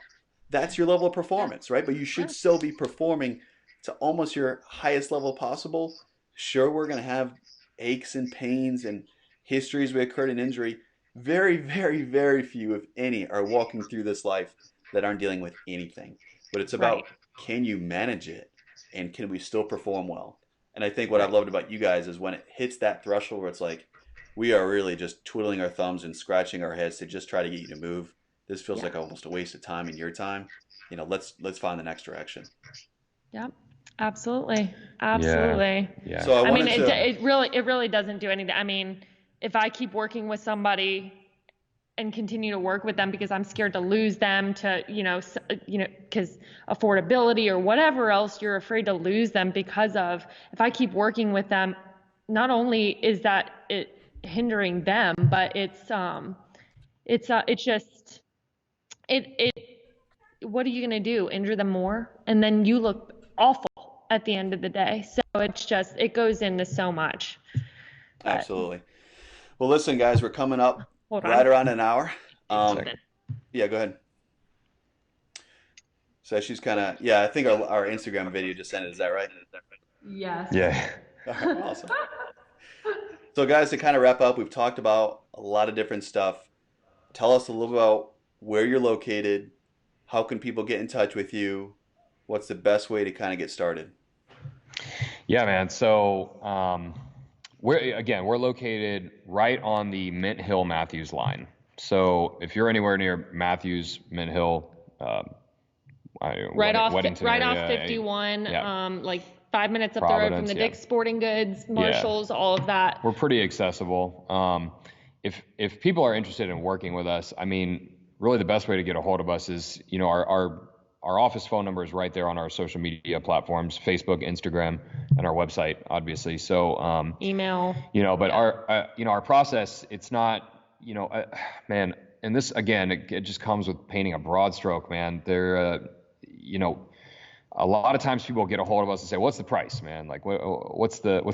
that's your level of performance, right? But you should still be performing to almost your highest level possible. Sure, we're going to have aches and pains and histories we occurred in injury. Very, very, very few, if any, are walking through this life that aren't dealing with anything. But it's about, can you manage it and can we still perform well? And I think what I've loved about you guys is when it hits that threshold where it's like, we are really just twiddling our thumbs and scratching our heads to just try to get you to move. This feels like almost a waste of time and your time. Let's find the next direction. Yep. Absolutely. Absolutely. Yeah. So it really doesn't do anything. I mean, if I keep working with somebody and continue to work with them because I'm scared to lose them to, because affordability or whatever else you're afraid to lose them because of, if I keep working with them, not only is that it hindering them, but what are you going to do? Injure them more? And then you look awful at the end of the day. So it goes into so much. Absolutely. Well, listen, guys, we're coming up right around an hour. Yeah, go ahead. So she's kind of, I think our Instagram video just ended. Is that right? Yes. Yeah. Awesome. So guys, to kind of wrap up, we've talked about a lot of different stuff. Tell us a little about where you're located. How can people get in touch with you? What's the best way to kind of get started? Yeah, man. So we're located right on the Mint Hill Matthews line. So if you're anywhere near Matthews, Mint Hill, Right off area, 51, yeah. like 5 minutes up the road from the Dick's Sporting Goods, Marshalls, all of that. We're pretty accessible. If people are interested in working with us, I mean, really the best way to get a hold of us is, our office phone number is right there on our social media platforms, Facebook, Instagram, and our website, obviously. So, email, but our process, it's not, man, and this, again, it just comes with painting a broad stroke, man. A lot of times people get a hold of us and say, what's the price, man? Like, what's and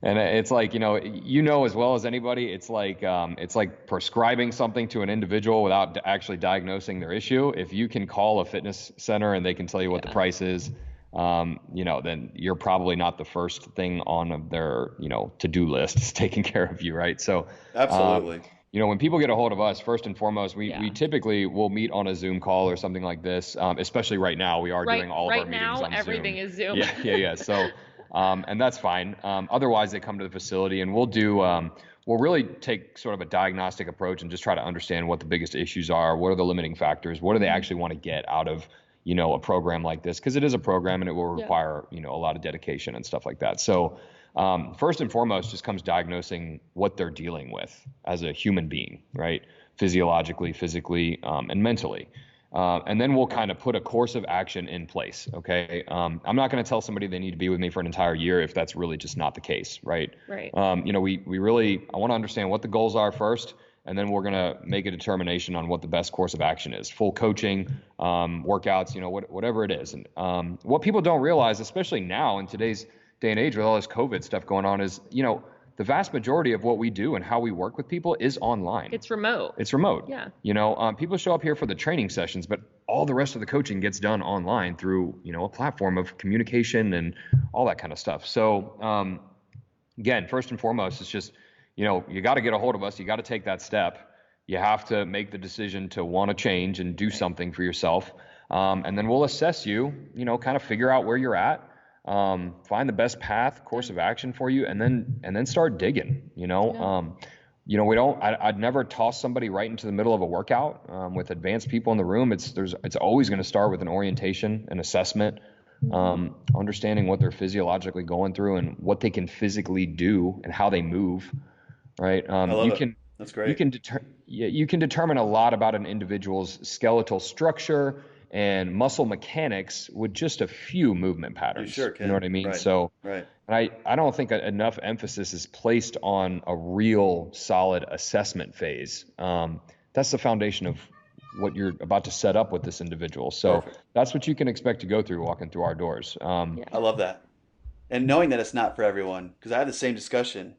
it's like, as well as anybody, it's like prescribing something to an individual without actually diagnosing their issue. If you can call a fitness center and they can tell you what the price is, then you're probably not the first thing on their, to-do list is taking care of you. Right. So absolutely. When people get a hold of us, first and foremost, we typically will meet on a Zoom call or something like this. Especially right now, we are doing all of our meetings on Zoom. Right now, everything is Zoom. Yeah. So, and that's fine. Otherwise, they come to the facility, and we'll really take sort of a diagnostic approach and just try to understand what the biggest issues are, what are the limiting factors, what do they actually want to get out of a program like this, because it is a program and it will require a lot of dedication and stuff like that. So. First and foremost, just comes diagnosing what they're dealing with as a human being, right? Physiologically, physically, and mentally. And then we'll kind of put a course of action in place, okay? I'm not going to tell somebody they need to be with me for an entire year if that's really just not the case, right? Right. I want to understand what the goals are first, and then we're going to make a determination on what the best course of action is. Full coaching, workouts, whatever it is. And what people don't realize, especially now in today's day and age with all this COVID stuff going on, is, the vast majority of what we do and how we work with people is online. It's remote. Yeah. People show up here for the training sessions, but all the rest of the coaching gets done online through, a platform of communication and all that kind of stuff. So, again, first and foremost, it's just, you got to get a hold of us. You got to take that step. You have to make the decision to want to change and do something for yourself. And then we'll assess you, kind of figure out where you're at. Find the best path, course of action for you, and then start digging, I'd never toss somebody right into the middle of a workout, with advanced people in the room. It's always going to start with an orientation, an assessment, understanding what they're physiologically going through and what they can physically do and how they move. Right. I love it. That's great. You can determine a lot about an individual's skeletal structure and muscle mechanics with just a few movement patterns. You sure can. You know what I mean? Right. So, right. And I don't think enough emphasis is placed on a real solid assessment phase. That's the foundation of what you're about to set up with this individual. So perfect. That's what you can expect to go through walking through our doors. I love that. And knowing that it's not for everyone, because I had the same discussion,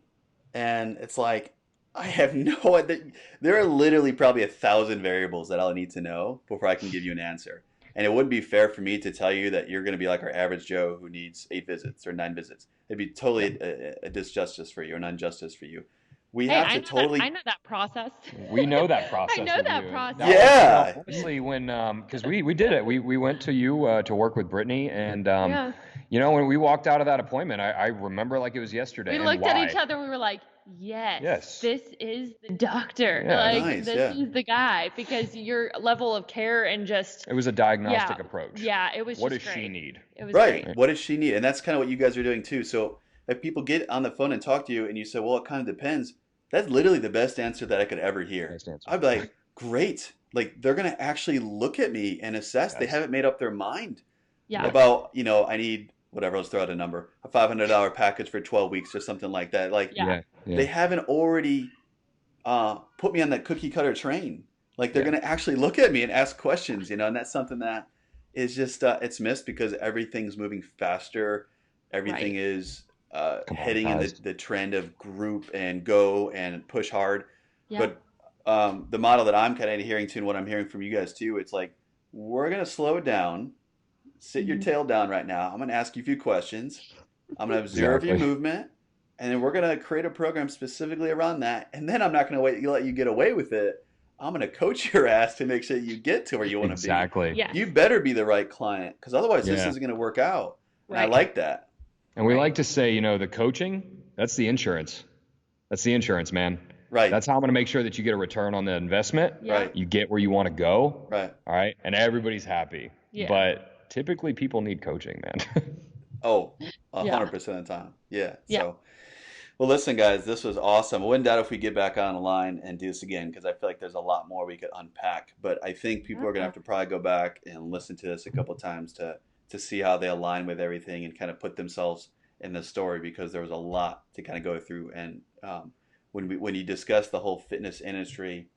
and it's like, I have no idea. There are literally probably 1,000 variables that I'll need to know before I can give you an answer. And it wouldn't be fair for me to tell you that you're going to be like our average Joe who needs 8 visits or 9 visits. It'd be totally a disjustice for you, an injustice for you. I know that process. We know that process. I know that process. Yeah. Honestly, when because we did it. We went to you to work with Brittney, and when we walked out of that appointment, I remember like it was yesterday. We looked at each other. We were like, yes, this is the doctor. Nice, this is the guy, because your level of care and just. It was a diagnostic approach. Yeah, it was. What just does great. she need? It was right. Great. What does she need? And that's kind of what you guys are doing too. So if people get on the phone and talk to you, and you say, "Well, it kind of depends," that's literally the best answer that I could ever hear. Best answer. I'd be like, "Great!" Like they're gonna actually look at me and assess. Yes. They haven't made up their mind about I need. Whatever, let's throw out a number, a $500 package for 12 weeks or something like that. Like they haven't already put me on that cookie cutter train. Like they're going to actually look at me and ask questions, and that's something that is just, it's missed because everything's moving faster. Everything is heading in the trend of group and go and push hard. Yeah. But the model that I'm kind of adhering to, and what I'm hearing from you guys too, it's like, we're going to slow it down. Sit your tail down right now. I'm going to ask you a few questions. I'm going to observe your movement. And then we're going to create a program specifically around that. And then I'm not going to let you get away with it. I'm going to coach your ass to make sure you get to where you want to be. Exactly. Yes. You better be the right client, because otherwise this isn't going to work out. Right. And I like that. And we like to say, the coaching, that's the insurance. That's the insurance, man. Right. That's how I'm going to make sure that you get a return on the investment. Right. You get where you want to go. Right. All right. And everybody's happy. Yeah. but typically people need coaching, man. Oh, Yeah. 100% of the time. Yeah. Yeah. So, well, listen, guys, this was awesome. I wouldn't doubt if we get back on the line and do this again because I feel like there's a lot more we could unpack. But I think people are gonna have to probably go back and listen to this a couple times to see how they align with everything and kind of put themselves in the story because there was a lot to kind of go through. And when you discuss the whole fitness industry,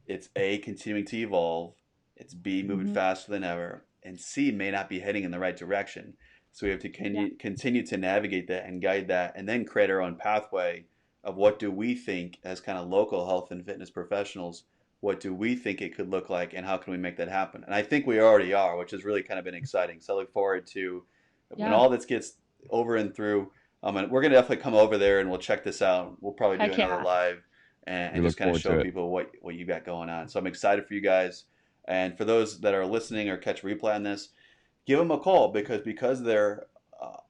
it's A, continuing to evolve, it's B, moving faster than ever, and C, may not be heading in the right direction. So we have to continue to navigate that and guide that and then create our own pathway of what do we think as kind of local health and fitness professionals, what do we think it could look like and how can we make that happen? And I think we already are, which has really kind of been exciting. So I look forward to when all this gets over and through. And we're going to definitely come over there and we'll check this out. We'll probably do another live and just kind of show people what you got going on. So I'm excited for you guys. And for those that are listening or catch replay on this, give them a call because they're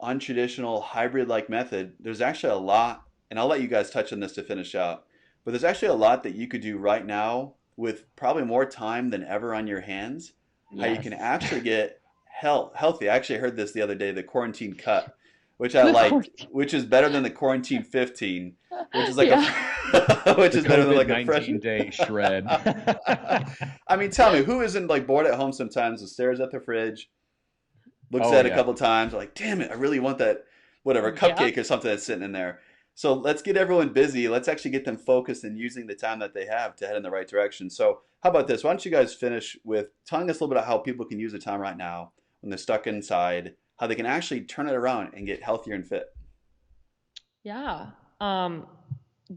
untraditional hybrid-like method. There's actually a lot, and I'll let you guys touch on this to finish out, but there's actually a lot that you could do right now with probably more time than ever on your hands, how you can actually get healthy. I actually heard this the other day, the quarantine cut, which I like, which is better than the quarantine 15, which is like which is better than like a fresh 19-day shred. I mean, tell me, who isn't like bored at home sometimes and stares at the fridge, looks at it a couple times, like, damn it, I really want that, whatever, cupcake or something that's sitting in there. So let's get everyone busy. Let's actually get them focused and using the time that they have to head in the right direction. So how about this? Why don't you guys finish with telling us a little bit about how people can use the time right now when they're stuck inside, how they can actually turn it around and get healthier and fit. Yeah.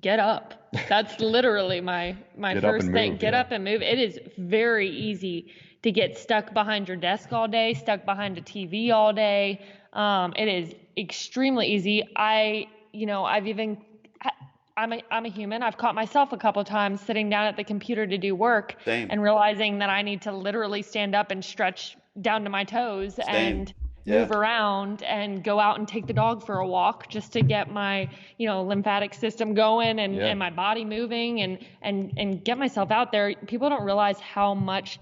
Get up. That's literally my first thing. Get up and move. It is very easy to get stuck behind your desk all day, stuck behind a TV all day. It is extremely easy. I'm a human. I've caught myself a couple times sitting down at the computer to do work and realizing that I need to literally stand up and stretch down to my toes and move around and go out and take the dog for a walk just to get my, lymphatic system going and my body moving and get myself out there. People don't realize how much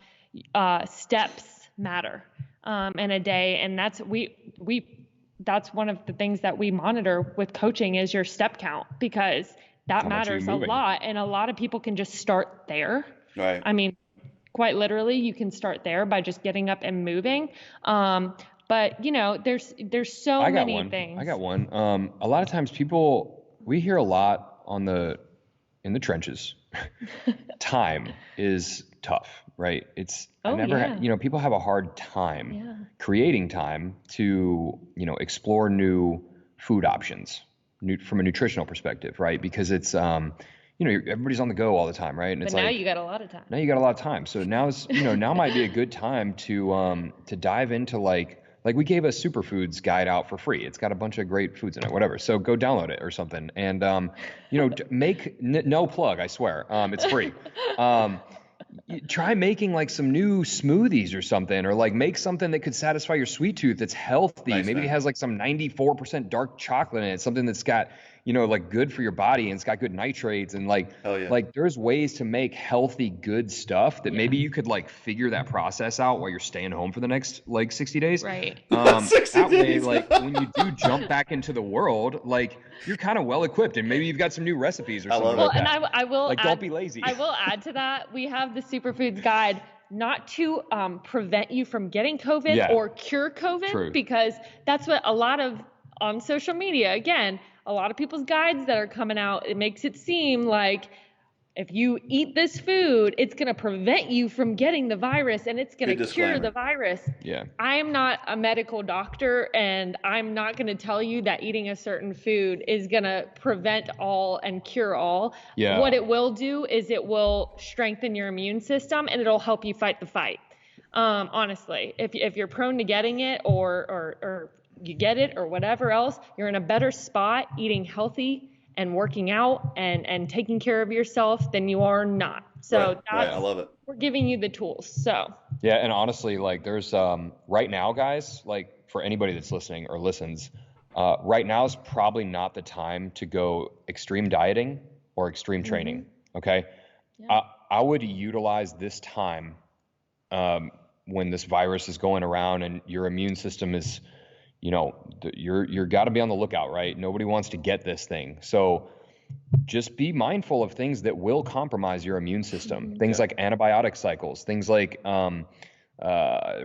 steps matter in a day. And that's that's one of the things that we monitor with coaching is your step count, because that matters a lot. And a lot of people can just start there. Right. I mean, quite literally, you can start there by just getting up and moving. But there's so many things. I got one. A lot of times we hear a lot in the trenches. Time is tough, right? People have a hard time creating time to, explore new food options from a nutritional perspective, right? Because it's, everybody's on the go all the time, right? And but now you got a lot of time. Now you got a lot of time. So now might be a good time to dive into like we gave a superfoods guide out for free. It's got a bunch of great foods in it, whatever. So go download it or something. And, no plug, I swear. It's free. Try making like some new smoothies or something, or like make something that could satisfy your sweet tooth that's healthy. Maybe it has like some 94% dark chocolate in it, something that's got, like good for your body and it's got good nitrates and like there's ways to make healthy, good stuff that maybe you could like figure that process out while you're staying home for the next like 60 days. Right. 60 days. Way, like when you do jump back into the world, like you're kind of well equipped and maybe you've got some new recipes or something like that. And I will don't be lazy. I will add to that. We have the superfoods guide not to prevent you from getting COVID or cure COVID, because that's what a lot of on social media, again, a lot of people's guides that are coming out, it makes it seem like if you eat this food, it's going to prevent you from getting the virus and it's going to cure the virus. Yeah. I am not a medical doctor and I'm not going to tell you that eating a certain food is going to prevent all and cure all. Yeah. What it will do is it will strengthen your immune system and it'll help you fight the fight. Honestly, if you're prone to getting it or you get it or whatever else, you're in a better spot eating healthy and working out and taking care of yourself than you are not. So I love it. We're giving you the tools. So yeah, and honestly, like there's right now, guys, like for anybody that's listening or listens, right now is probably not the time to go extreme dieting or extreme training. Okay, I would utilize this time when this virus is going around and your immune system is, you're got to be on the lookout, right? Nobody wants to get this thing. So just be mindful of things that will compromise your immune system. Things like antibiotic cycles, things like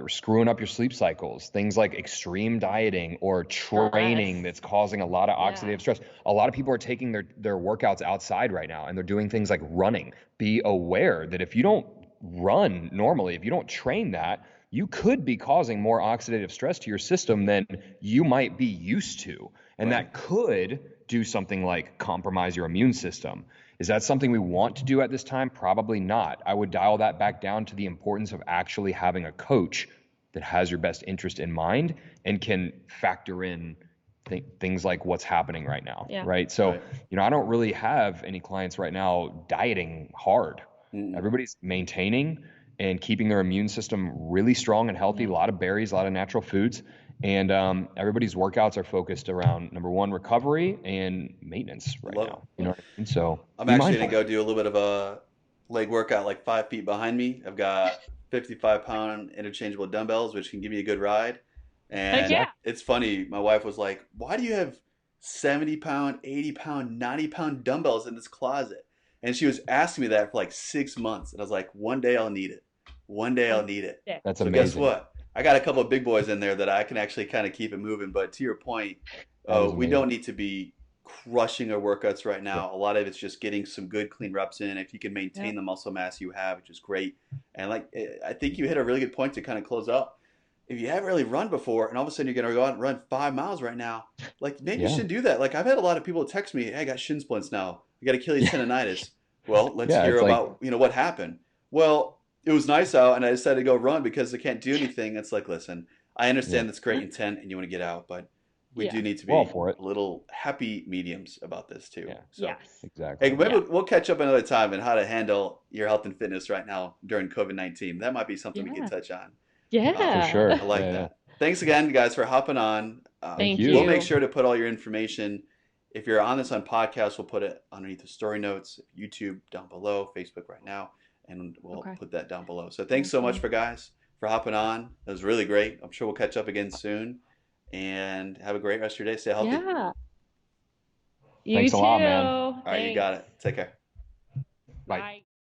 screwing up your sleep cycles, things like extreme dieting or training that's causing a lot of oxidative stress. A lot of people are taking their workouts outside right now, and they're doing things like running. Be aware that if you don't run normally, if you don't train that, you could be causing more oxidative stress to your system than you might be used to. And that could do something like compromise your immune system. Is that something we want to do at this time? Probably not. I would dial that back down to the importance of actually having a coach that has your best interest in mind and can factor in things like what's happening right now, right? So, I don't really have any clients right now dieting hard. Everybody's maintaining and keeping their immune system really strong and healthy, a lot of berries, a lot of natural foods. And everybody's workouts are focused around, number one, recovery and maintenance right now. You know what I mean? So I'm actually going to go do a little bit of a leg workout like 5 feet behind me. I've got 55-pound interchangeable dumbbells, which can give you a good ride. And it's funny. My wife was like, why do you have 70-pound, 80-pound, 90-pound dumbbells in this closet? And she was asking me that for like 6 months. And I was like, one day I'll need it. One day I'll need it. That's so amazing. Guess what? I got a couple of big boys in there that I can actually kind of keep it moving. But to your point, we don't need to be crushing our workouts right now. A lot of it's just getting some good, clean reps in. If you can maintain the muscle mass you have, which is great. And I think you hit a really good point to kind of close up. If you haven't really run before and all of a sudden you're going to go out and run 5 miles right now, maybe you should do that. I've had a lot of people text me, hey, I got shin splints now. I got Achilles tendonitis. Well, let's hear about, what happened. Well, it was nice out and I decided to go run because I can't do anything. It's like, listen, I understand that's great intent and you want to get out, but we do need to be a little happy mediums about this too. Yeah. So, exactly. Hey, maybe we'll catch up another time and how to handle your health and fitness right now during COVID-19. That might be something we can touch on. Yeah. For sure. I like that. Thanks again, guys, for hopping on. Thank you. We'll make sure to put all your information. If you're on this on podcast, we'll put it underneath the story notes, YouTube down below, Facebook right now, and we'll put that down below. So thanks so much for hopping on. It was really great. I'm sure we'll catch up again soon. And have a great rest of your day. Stay healthy. Yeah. Thanks a lot, man. All right, you got it. Take care. Bye.